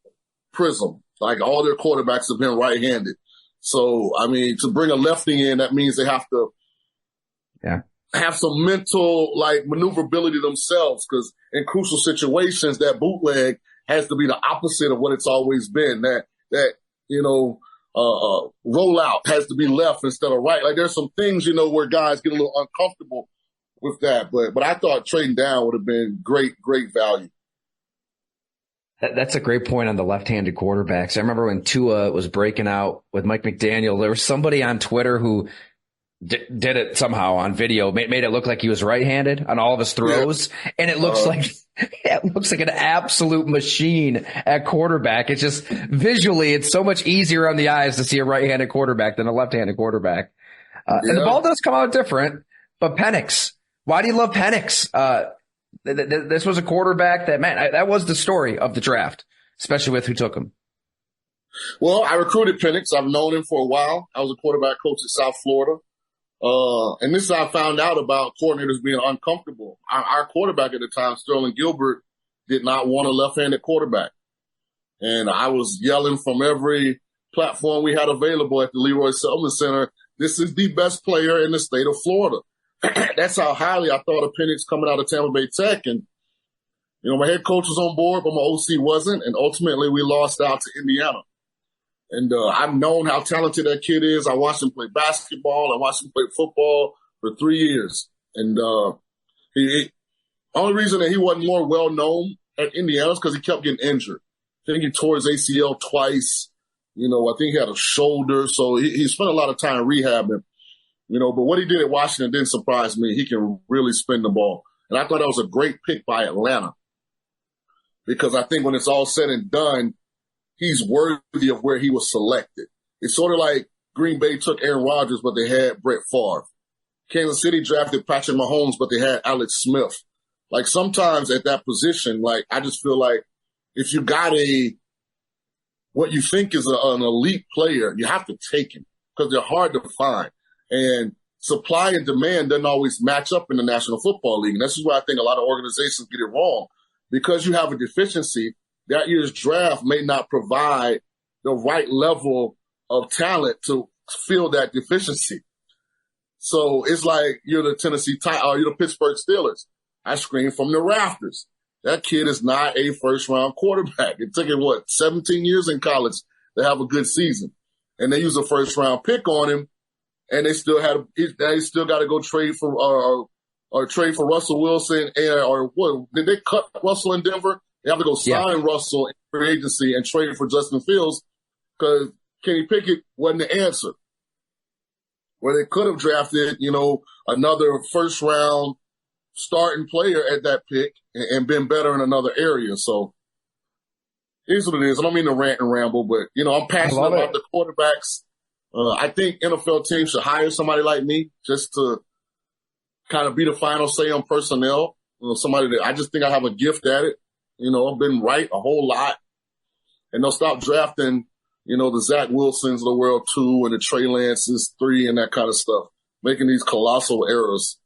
prism. Like all their quarterbacks have been right-handed. So, to bring a lefty in, that means they have to have some mental, maneuverability themselves because in crucial situations, that bootleg has to be the opposite of what it's always been. That rollout has to be left instead of right. Like there's some things, where guys get a little uncomfortable with that. But I thought trading down would have been great value. That's a great point on the left-handed quarterbacks. I remember when Tua was breaking out with Mike McDaniel, there was somebody on Twitter who did it somehow on video, made it look like he was right-handed on all of his throws. Yeah. And it looks like an absolute machine at quarterback. It's just visually, it's so much easier on the eyes to see a right-handed quarterback than a left-handed quarterback. And the ball does come out different, but Penix, why do you love Penix? This was a quarterback that was the story of the draft, especially with who took him. Well, I recruited Penix. I've known him for a while. I was a quarterback coach at South Florida. And this is how I found out about coordinators being uncomfortable. Our quarterback at the time, Sterling Gilbert, did not want a left-handed quarterback. And I was yelling from every platform we had available at the Leroy Selman Center, this is the best player in the state of Florida. That's how highly I thought of Penix coming out of Tampa Bay Tech. And, my head coach was on board, but my OC wasn't. And ultimately we lost out to Indiana. And I've known how talented that kid is. I watched him play basketball. I watched him play football for 3 years. And the only reason that he wasn't more well-known at Indiana is because he kept getting injured. I think he tore his ACL twice. I think he had a shoulder. So he spent a lot of time rehabbing. But what he did at Washington didn't surprise me. He can really spin the ball. And I thought that was a great pick by Atlanta. Because I think when it's all said and done, he's worthy of where he was selected. It's sort of like Green Bay took Aaron Rodgers, but they had Brett Favre. Kansas City drafted Patrick Mahomes, but they had Alex Smith. Like sometimes at that position, I just feel like if you got what you think is an elite player, you have to take him because they're hard to find. And supply and demand doesn't always match up in the National Football League. And this is why I think a lot of organizations get it wrong. Because you have a deficiency, that year's draft may not provide the right level of talent to fill that deficiency. So it's like you're the you're the Pittsburgh Steelers. I scream from the rafters. That kid is not a first-round quarterback. It took him, 17 years in college to have a good season. And they used a first-round pick on him, and they still got to go trade for trade for Russell Wilson did they cut Russell in Denver? They have to go sign Russell in free agency and trade for Justin Fields because Kenny Pickett wasn't the answer. Where they could have drafted, another first-round starting player at that pick and been better in another area. So here's what it is. I don't mean to rant and ramble, but, I'm passionate about the quarterbacks. I think NFL teams should hire somebody like me just to kind of be the final say on personnel. Somebody that I just think I have a gift at it. I've been right a whole lot. And they'll stop drafting, the Zach Wilsons of the world 2 and the Trey Lances 3 and that kind of stuff, making these colossal errors.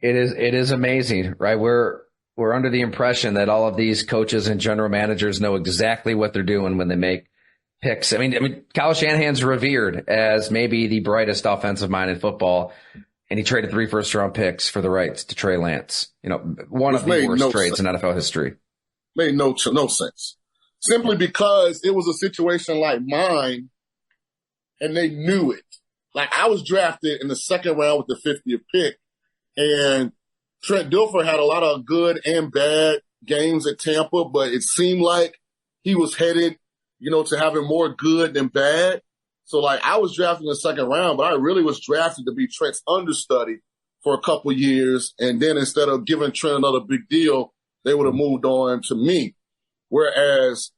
It is amazing, right? We're under the impression that all of these coaches and general managers know exactly what they're doing when they make picks. I mean, Kyle Shanahan's revered as maybe the brightest offensive mind in football. And he traded 3 first-round picks for the rights to Trey Lance. One of the worst trades in NFL history. Made no sense. Simply because it was a situation like mine, and they knew it. Like, I was drafted in the second round with the 50th pick, and Trent Dilfer had a lot of good and bad games at Tampa, but it seemed like he was headed, to having more good than bad. So, I was drafted in the second round, but I really was drafted to be Trent's understudy for a couple years. And then instead of giving Trent another big deal, they would have moved on to me. Whereas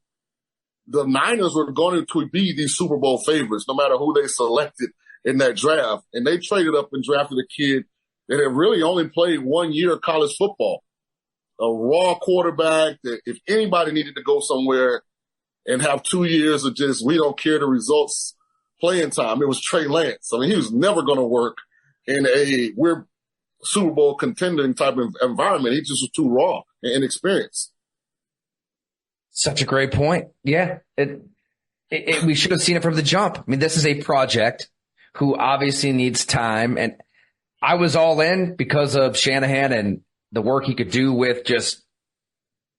the Niners were going to be these Super Bowl favorites, no matter who they selected in that draft. And they traded up and drafted a kid that had really only played 1 year of college football. A raw quarterback that if anybody needed to go somewhere and have 2 years of just, we don't care the results, playing time, it was Trey Lance. I mean, he was never going to work in we're Super Bowl contending type of environment. He just was too raw and inexperienced. Such a great point. Yeah. We should have seen it from the jump. I mean, this is a project who obviously needs time. And I was all in because of Shanahan and the work he could do with just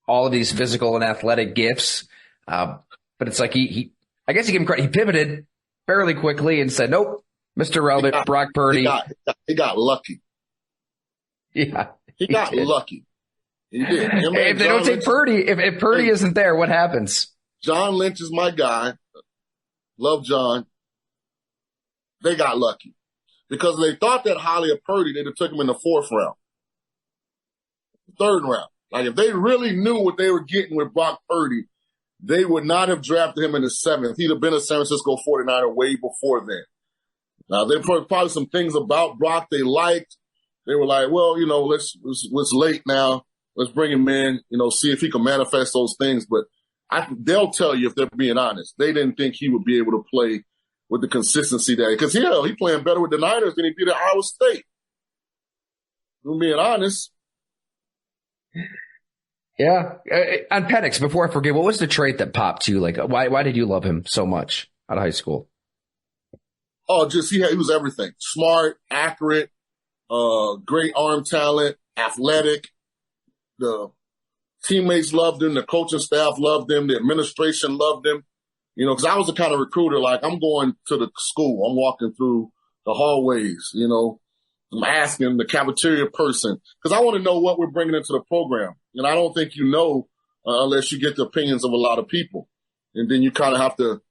all of these physical and athletic gifts. But it's like he I guess you give him credit. He pivoted fairly quickly and said, nope, Mr. Relevant, Brock Purdy. He got lucky. Yeah. He got lucky. He did. If they don't take Purdy, if Purdy isn't there, what happens? John Lynch is my guy. Love John. They got lucky. Because they thought that highly of Purdy, they'd have took him in the 4th round. 3rd round. Like, if they really knew what they were getting with Brock Purdy, they would not have drafted him in the 7th. He'd have been a San Francisco 49er way before then. Now, there were probably some things about Brock they liked. They were like, well, it's late now. Let's bring him in, see if he can manifest those things. But they'll tell you if they're being honest. They didn't think he would be able to play with the consistency that because he playing better with the Niners than he did at Iowa State. I'm being honest. Yeah. On Penix, before I forget, what was the trait that popped to you? Like, why did you love him so much out of high school? Oh, just he was everything. Smart, accurate, great arm talent, athletic. The teammates loved him. The coaching staff loved him. The administration loved him. Because I was the kind of recruiter, like, I'm going to the school. I'm walking through the hallways, I'm asking the cafeteria person because I want to know what we're bringing into the program. And I don't think unless you get the opinions of a lot of people. And then you kind of have to,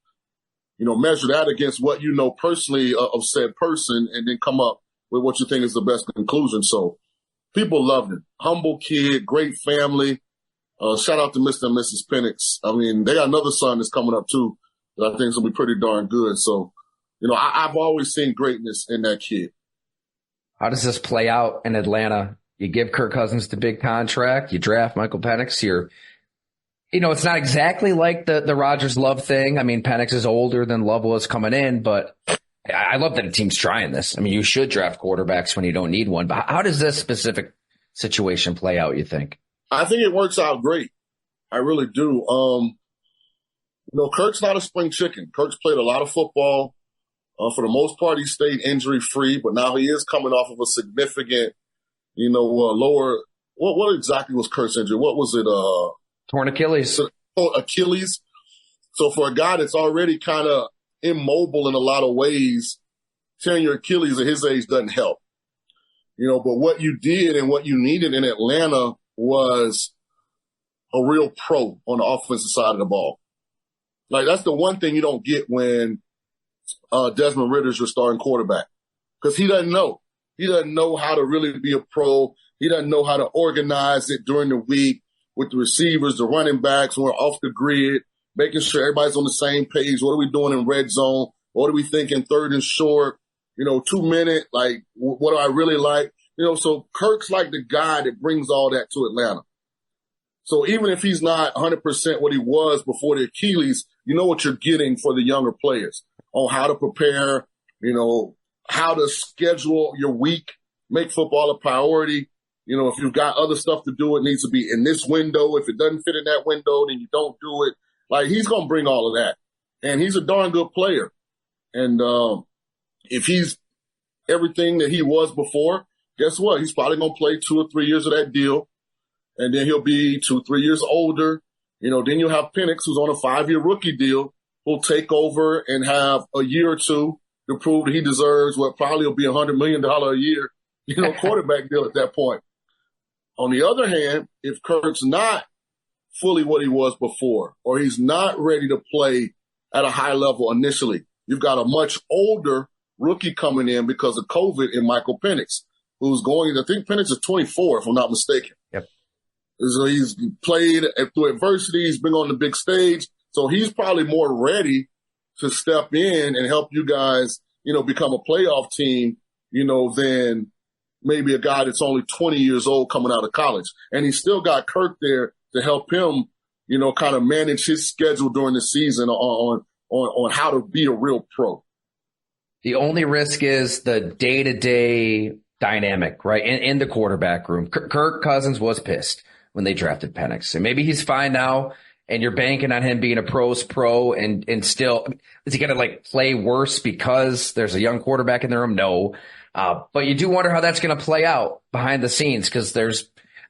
measure that against what you know personally of said person and then come up with what you think is the best conclusion. So people loved him. Humble kid, great family. Shout out to Mr. and Mrs. Penix. I mean, they got another son that's coming up too that I think is going to be pretty darn good. So, I've always seen greatness in that kid. How does this play out in Atlanta? You give Kirk Cousins the big contract. You draft Michael Penix. It's not exactly like the Rodgers Love thing. I mean, Penix is older than Love was coming in, but I love that a team's trying this. I mean, you should draft quarterbacks when you don't need one. But how does this specific situation play out, you think? I think it works out great. I really do. Kirk's not a spring chicken. Kirk's played a lot of football. For the most part, he stayed injury-free, but now he is coming off of a significant, lower. What exactly was Kirk's injury? What was it? Torn Achilles. Achilles. So for a guy that's already kind of immobile in a lot of ways, tearing your Achilles at his age doesn't help. But what you did and what you needed in Atlanta was a real pro on the offensive side of the ball. Like, that's the one thing you don't get when Desmond Ritter's your starting quarterback because he doesn't know. He doesn't know how to really be a pro. He doesn't know how to organize it during the week with the receivers, the running backs who are off the grid, making sure everybody's on the same page. What are we doing in red zone? What are we thinking 3rd and short? 2 minute, like, what do I really like? So Kirk's like the guy that brings all that to Atlanta. So even if he's not 100% what he was before the Achilles, you know what you're getting for the younger players on how to prepare, how to schedule your week, make football a priority. If you've got other stuff to do, it needs to be in this window. If it doesn't fit in that window, then you don't do it. Like, he's going to bring all of that. And he's a darn good player. And if he's everything that he was before, guess what? He's probably going to play 2 or 3 years of that deal. And then he'll be 2 or 3 years older. Then you'll have Penix, who's on a 5-year rookie deal, who'll take over and have a year or two to prove that he deserves what probably will be $100 million a year, quarterback deal at that point. On the other hand, if Kirk's not fully what he was before, or he's not ready to play at a high level initially, you've got a much older rookie coming in because of COVID in Michael Penix, who's going, I think Penix is 24, if I'm not mistaken. Yep. So he's played through adversity. He's been on the big stage. So he's probably more ready to step in and help you guys, become a playoff team, than maybe a guy that's only 20 years old coming out of college. And he's still got Kirk there to help him, kind of manage his schedule during the season on how to be a real pro. The only risk is the day-to-day dynamic, right, in the quarterback room. Kirk Cousins was pissed when they drafted Penix. And maybe he's fine now, and you're banking on him being a pro's pro, and still, is he going to, play worse because there's a young quarterback in the room? No. But you do wonder how that's going to play out behind the scenes because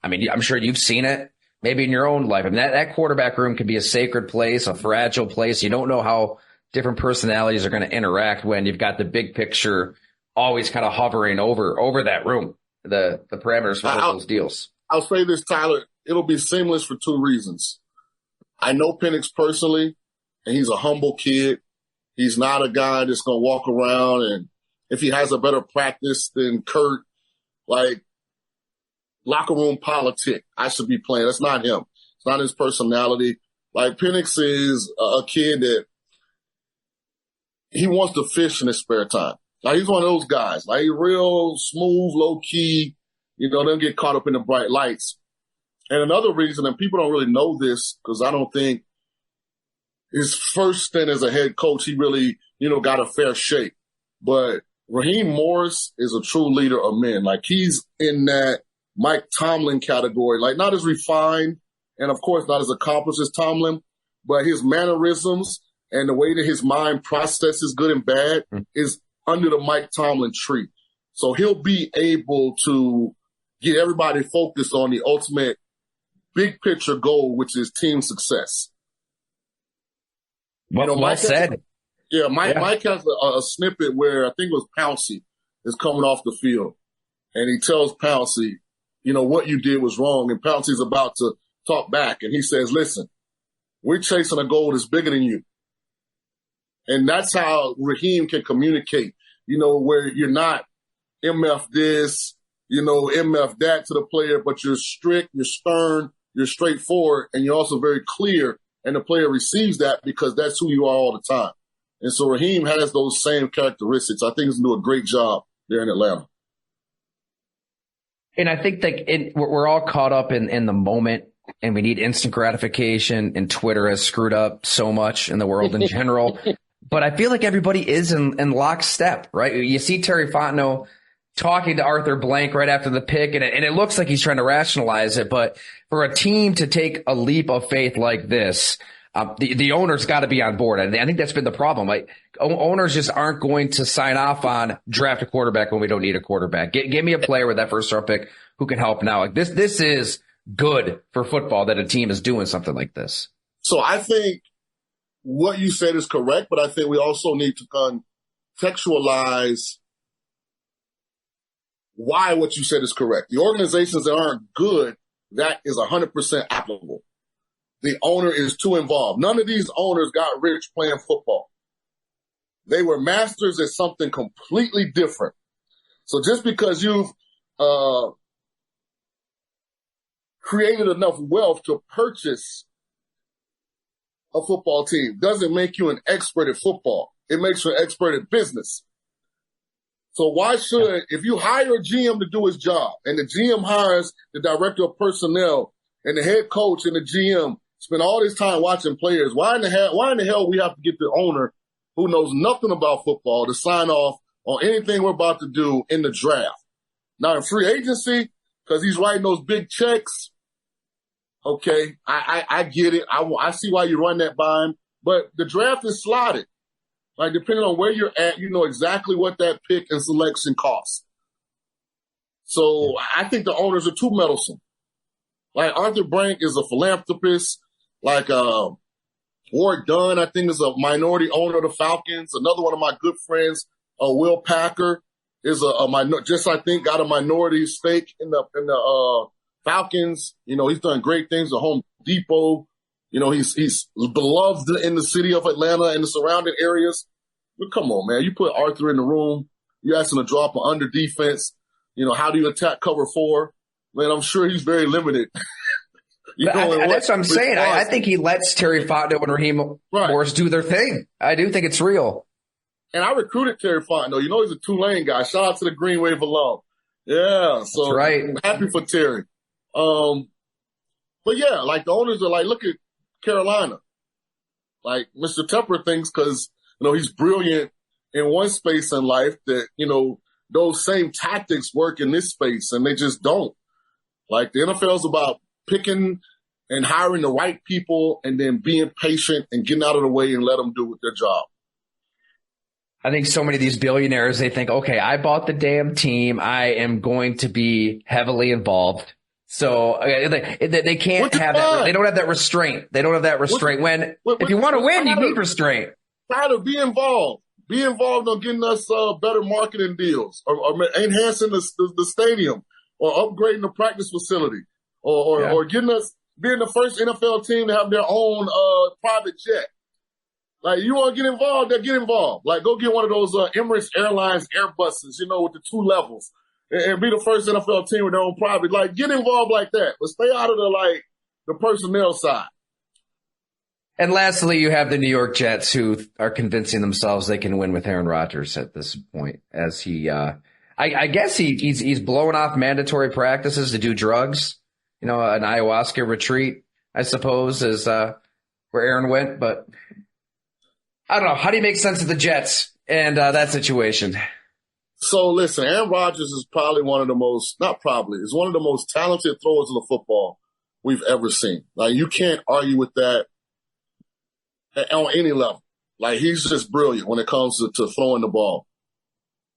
I'm sure you've seen it maybe in your own life. That quarterback room can be a sacred place, a fragile place. You don't know how different personalities are going to interact when you've got the big picture always kind of hovering over that room, the parameters for both those deals. I'll say this, Tyler, it'll be seamless for two reasons. I know Penix personally, and he's a humble kid. He's not a guy that's going to walk around, and if he has a better practice than Kurt, like locker room politic, I should be playing. That's not him. It's not his personality. Like Penix is a kid that he wants to fish in his spare time. Like he's one of those guys. Like he's real smooth, low key. Don't get caught up in the bright lights. And another reason, and people don't really know this because I don't think his first stint as a head coach, he really, got a fair shake. But Raheem Morris is a true leader of men. Like he's in that Mike Tomlin category, like not as refined and of course not as accomplished as Tomlin, but his mannerisms and the way that his mind processes good and bad is under the Mike Tomlin tree. So he'll be able to get everybody focused on the ultimate big picture goal, which is team success. Well said. Mike has a snippet where I think it was Pouncey is coming off the field, and he tells Pouncey, what you did was wrong, and Pouncey's about to talk back, and he says, listen, we're chasing a goal that's bigger than you. And that's how Raheem can communicate, where you're not MF this, MF that to the player, but you're strict, you're stern, you're straightforward, and you're also very clear, and the player receives that because that's who you are all the time. And so Raheem has those same characteristics. I think he's going to do a great job there in Atlanta. And I think that we're all caught up in the moment, and we need instant gratification, and Twitter has screwed up so much in the world in general. But I feel like everybody is in lockstep, right? You see Terry Fontenot talking to Arthur Blank right after the pick, and it looks like he's trying to rationalize it. But for a team to take a leap of faith like this, the owner's got to be on board. And I think that's been the problem. Like owners just aren't going to sign off on draft a quarterback when we don't need a quarterback. Give me a player with that first round pick who can help now. Like this is good for football that a team is doing something like this. So I think what you said is correct, but I think we also need to contextualize why what you said is correct. The organizations that aren't good, that is 100% applicable. The owner is too involved. None of these owners got rich playing football. They were masters at something completely different. So just because you've created enough wealth to purchase a football team doesn't make you an expert at football. It makes you an expert at business. So why should, if you hire a GM to do his job and the GM hires the director of personnel and the head coach and the GM spend all this time watching players, why in the hell we have to get the owner who knows nothing about football to sign off on anything we're about to do in the draft? Now in free agency, because he's writing those big checks, okay, I get it. I see why you run that by him. But the draft is slotted. Like, depending on where you're at, you know exactly what that pick and selection costs. So I think the owners are too meddlesome. Like, Arthur Blank is a philanthropist. Like, Ward Dunn, I think, is a minority owner of the Falcons. Another one of my good friends, Will Packer, is I think, got a minority stake in the Falcons. You know, he's done great things at Home Depot. You know, he's beloved in the city of Atlanta and the surrounding areas. But come on, man. You put Arthur in the room. You ask him to drop an under defense. You know, how do you attack cover 4? Man, I'm sure he's very limited. That's what I'm saying. I think he lets Terry Fontenot and Raheem Morris do their thing. I do think it's real. And I recruited Terry Fontenot. You know, he's a Tulane guy. Shout out to the Green Wave alum. Yeah, so that's right. I'm happy for Terry. But yeah, like the owners are like, look at Carolina. Like Mr. Tepper thinks because, you know, he's brilliant in one space in life that, you know, those same tactics work in this space and they just don't. Like the NFL is about picking and hiring the right people and then being patient and getting out of the way and let them do their job. I think so many of these billionaires, they think, okay, I bought the damn team. I am going to be heavily involved. So they can't have that. They don't have that restraint. They don't have that restraint. If you want to win, you need restraint. Tyler, be involved. Be involved on getting us better marketing deals, or enhancing the stadium, or upgrading the practice facility, or getting us being the first NFL team to have their own private jet. Like, you want to get involved, then get involved. Like, go get one of those Emirates Airlines Airbuses, with the 2 levels, and be the first NFL team with their own private. Like, get involved like that, but stay out of the personnel side. And lastly, you have the New York Jets, who are convincing themselves they can win with Aaron Rodgers at this point, as he, I guess he's blowing off mandatory practices to do drugs. An ayahuasca retreat, I suppose, is where Aaron went, but I don't know. How do you make sense of the Jets and that situation? So listen, Aaron Rodgers is probably one of the most talented throwers of the football we've ever seen. Like, you can't argue with that on any level. Like, he's just brilliant when it comes to throwing the ball.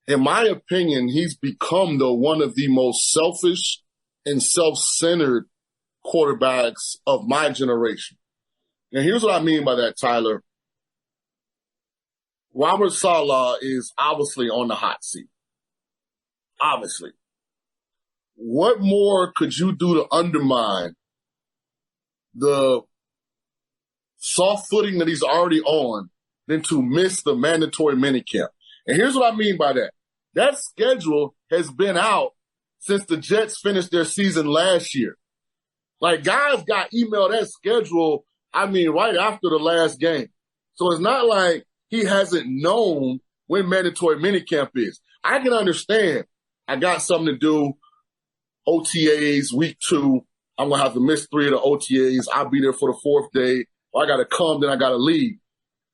In my opinion, he's become one of the most selfish and self-centered quarterbacks of my generation. And here's what I mean by that, Tyler. Robert Saleh is obviously on the hot seat. Obviously. What more could you do to undermine the soft footing that he's already on than to miss the mandatory minicamp? And here's what I mean by that. That schedule has been out since the Jets finished their season last year. Like, guys got emailed that schedule, right after the last game. So it's not like he hasn't known when mandatory minicamp is. I can understand. I got something to do. OTAs, week 2. I'm going to have to miss 3 of the OTAs. I'll be there for the 4th day. I got to come, then I got to leave.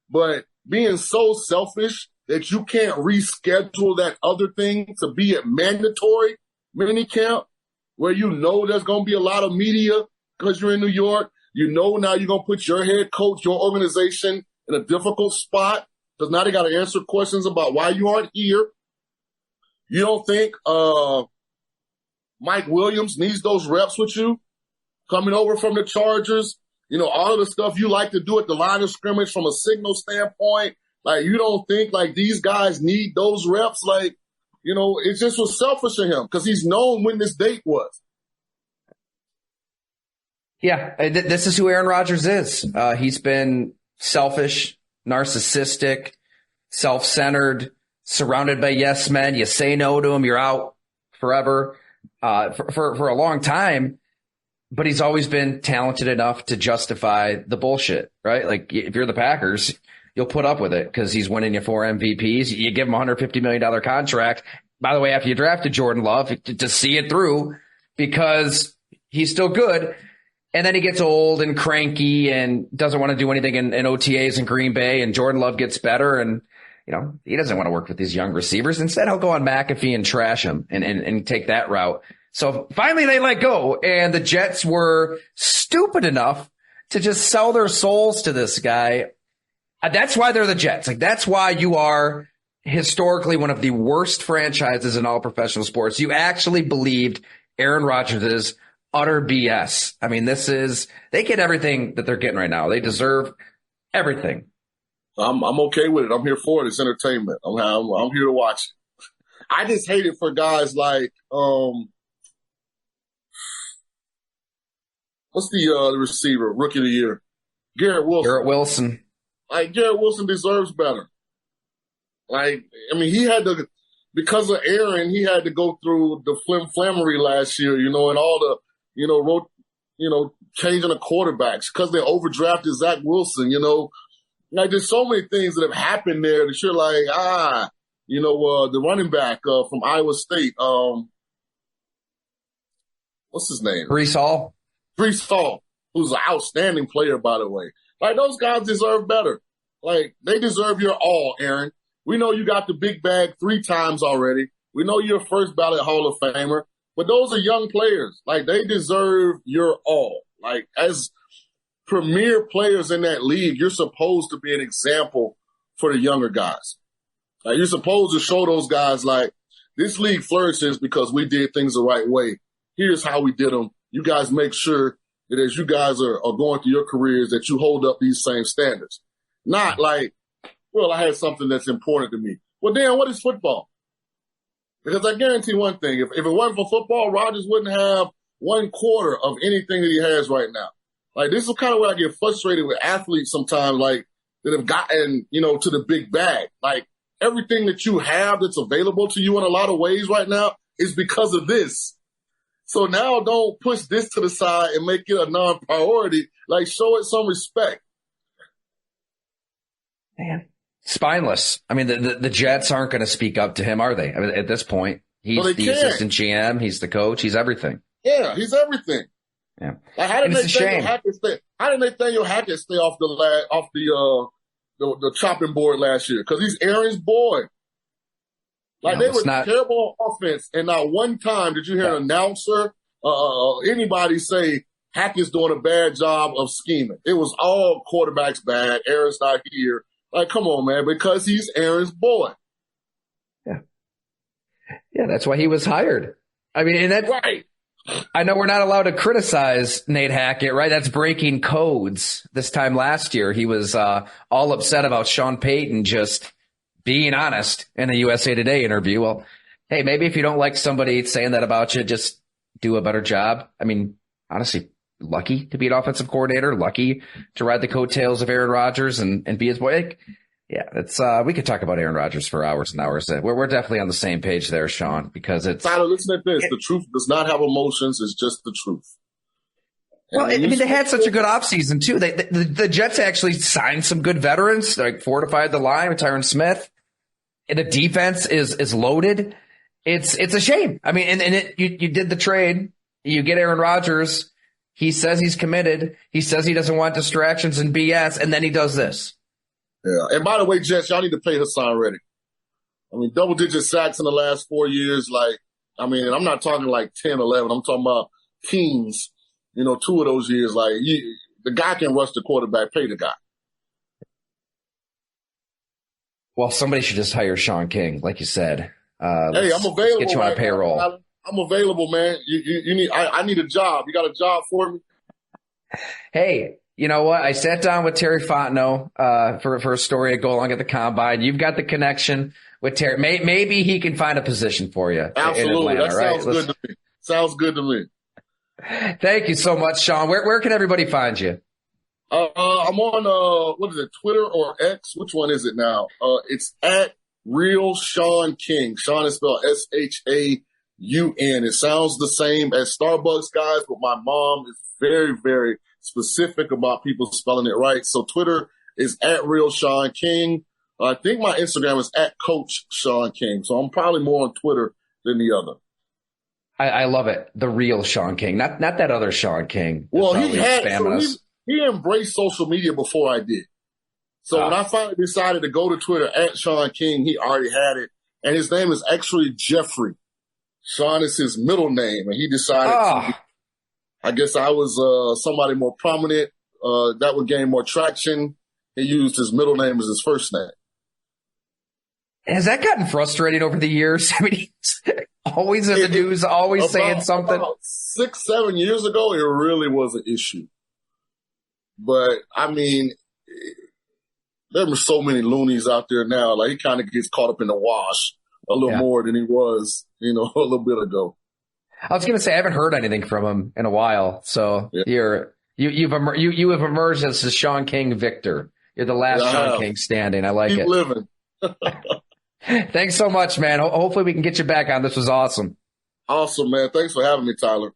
But being so selfish that you can't reschedule that other thing to be at mandatory minicamp, where there's going to be a lot of media because you're in New York. Now you're going to put your head coach, your organization in a difficult spot because now they got to answer questions about why you aren't here. You don't think Mike Williams needs those reps with you coming over from the Chargers? All of the stuff you like to do at the line of scrimmage from a signal standpoint. Like, you don't think like these guys need those reps? Like, it just was selfish of him because he's known when this date was. Yeah, this is who Aaron Rodgers is. He's been selfish, narcissistic, self-centered, surrounded by yes men. You say no to him, you're out forever for a long time. But he's always been talented enough to justify the bullshit, right? Like, if you're the Packers, you'll put up with it because he's winning you 4 MVPs. You give him a $150 million contract. By the way, after you drafted Jordan Love, to see it through because he's still good. And then he gets old and cranky and doesn't want to do anything in OTAs in Green Bay, and Jordan Love gets better. And, he doesn't want to work with these young receivers. Instead, he'll go on McAfee and trash him and take that route. So finally they let go, and the Jets were stupid enough to just sell their souls to this guy. That's why they're the Jets. Like, that's why you are historically one of the worst franchises in all professional sports. You actually believed Aaron Rodgers is utter BS. They get everything that they're getting right now. They deserve everything. I'm okay with it. I'm here for it. It's entertainment. I'm here to watch it. I just hate it for guys like, what's the receiver, rookie of the year? Garrett Wilson. Like, Garrett Wilson deserves better. Like, he had to, because of Aaron, he had to go through the flammery last year, and all the, changing the quarterbacks because they overdrafted Zach Wilson, Like, there's so many things that have happened there that you're like, the running back from Iowa State, what's his name? Breece Hall, who's an outstanding player, by the way. Like, those guys deserve better. Like, they deserve your all, Aaron. We know you got the big bag 3 times already. We know you're a first ballot Hall of Famer. But those are young players. Like, they deserve your all. Like, as premier players in that league, you're supposed to be an example for the younger guys. Like, you're supposed to show those guys, like, this league flourishes because we did things the right way. Here's how we did them. You guys make sure that as you guys are going through your careers that you hold up these same standards. Not like Well, I had something that's important to me. Well, Dan, what is football? Because I guarantee one thing, if it wasn't for football, Rodgers wouldn't have 1/4 of anything that he has right now. Like, this is kind of where I get frustrated with athletes sometimes, like, that have gotten, to the big bag. Like, everything that you have that's available to you in a lot of ways right now is because of this. So now don't push this to the side and make it a non-priority. Like, show it some respect. Man, spineless. I mean, the Jets aren't going to speak up to him, are they? I mean, at this point, he's the assistant GM, he's the coach, he's everything. Yeah, he's everything. Yeah, like, how did Nathaniel Hackett stay off the chopping board last year? Because he's Aaron's boy. Like, they were terrible on offense, and not one time did you hear an announcer, anybody say Hackett's doing a bad job of scheming. It was all quarterbacks bad. Aaron's not here. Like, come on, man, because he's Aaron's boy. Yeah. Yeah, that's why he was hired. I mean, and that's right. I know we're not allowed to criticize Nate Hackett, right? That's breaking codes. This time last year, he was all upset about Sean Payton just being honest in a USA Today interview. Well, hey, maybe if you don't like somebody saying that about you, just do a better job. I mean, honestly, lucky to be an offensive coordinator, lucky to ride the coattails of Aaron Rodgers and be his boy. Like, yeah, it's we could talk about Aaron Rodgers for hours and hours. We're definitely on the same page there, Shaun, because it's Tyler, listen at this. The truth does not have emotions. It's just the truth. Well, I mean, they had such a good offseason, too. The Jets actually signed some good veterans, like fortified the line with Tyron Smith. And the defense is loaded. It's a shame. I mean, you did the trade. You get Aaron Rodgers. He says he's committed. He says he doesn't want distractions and BS, and then he does this. Yeah. And by the way, Jets, y'all need to pay Hassan Reddick. I mean, double-digit sacks in the last 4 years. Like, I mean, I'm not talking like 10, 11. I'm talking about teams. 2 of those years, like, the guy can rush the quarterback, pay the guy. Well, somebody should just hire Shaun King, like you said. Hey, I'm available. Get you on a payroll. I'm available, man. You need. I need a job. You got a job for me? Hey, you know what? I sat down with Terry Fontenot for a story to go along at the Combine. You've got the connection with Terry. Maybe he can find a position for you. Absolutely. In Atlanta, that sounds good to me. Sounds good to me. Thank you so much, Shaun. Where can everybody find you? I'm on, what is it, Twitter or X? Which one is it now? It's at Real Shaun King. Shaun is spelled Shaun. It sounds the same as Starbucks, guys, but my mom is very, very specific about people spelling it right. So Twitter is at Real Shaun King. I think my Instagram is at Coach Shaun King. So I'm probably more on Twitter than the other. I love it. The real Shaun King, not that other Shaun King. Well, he embraced social media before I did. So when I finally decided to go to Twitter at Shaun King, he already had it. And his name is actually Jeffrey. Shaun is his middle name. And he decided I guess I was somebody more prominent that would gain more traction. He used his middle name as his first name. Has that gotten frustrating over the years? I mean, he's always in the news, always saying something. About 6-7 years ago, it really was an issue. But, I mean, there were so many loonies out there now. Like, he kind of gets caught up in the wash a little more than he was, a little bit ago. I was going to say, I haven't heard anything from him in a while. So you have emerged as the Shaun King victor. You're the last Shaun King standing. I like it. Keep living. Thanks so much, man. Hopefully we can get you back on. This was awesome. Awesome, man. Thanks for having me, Tyler.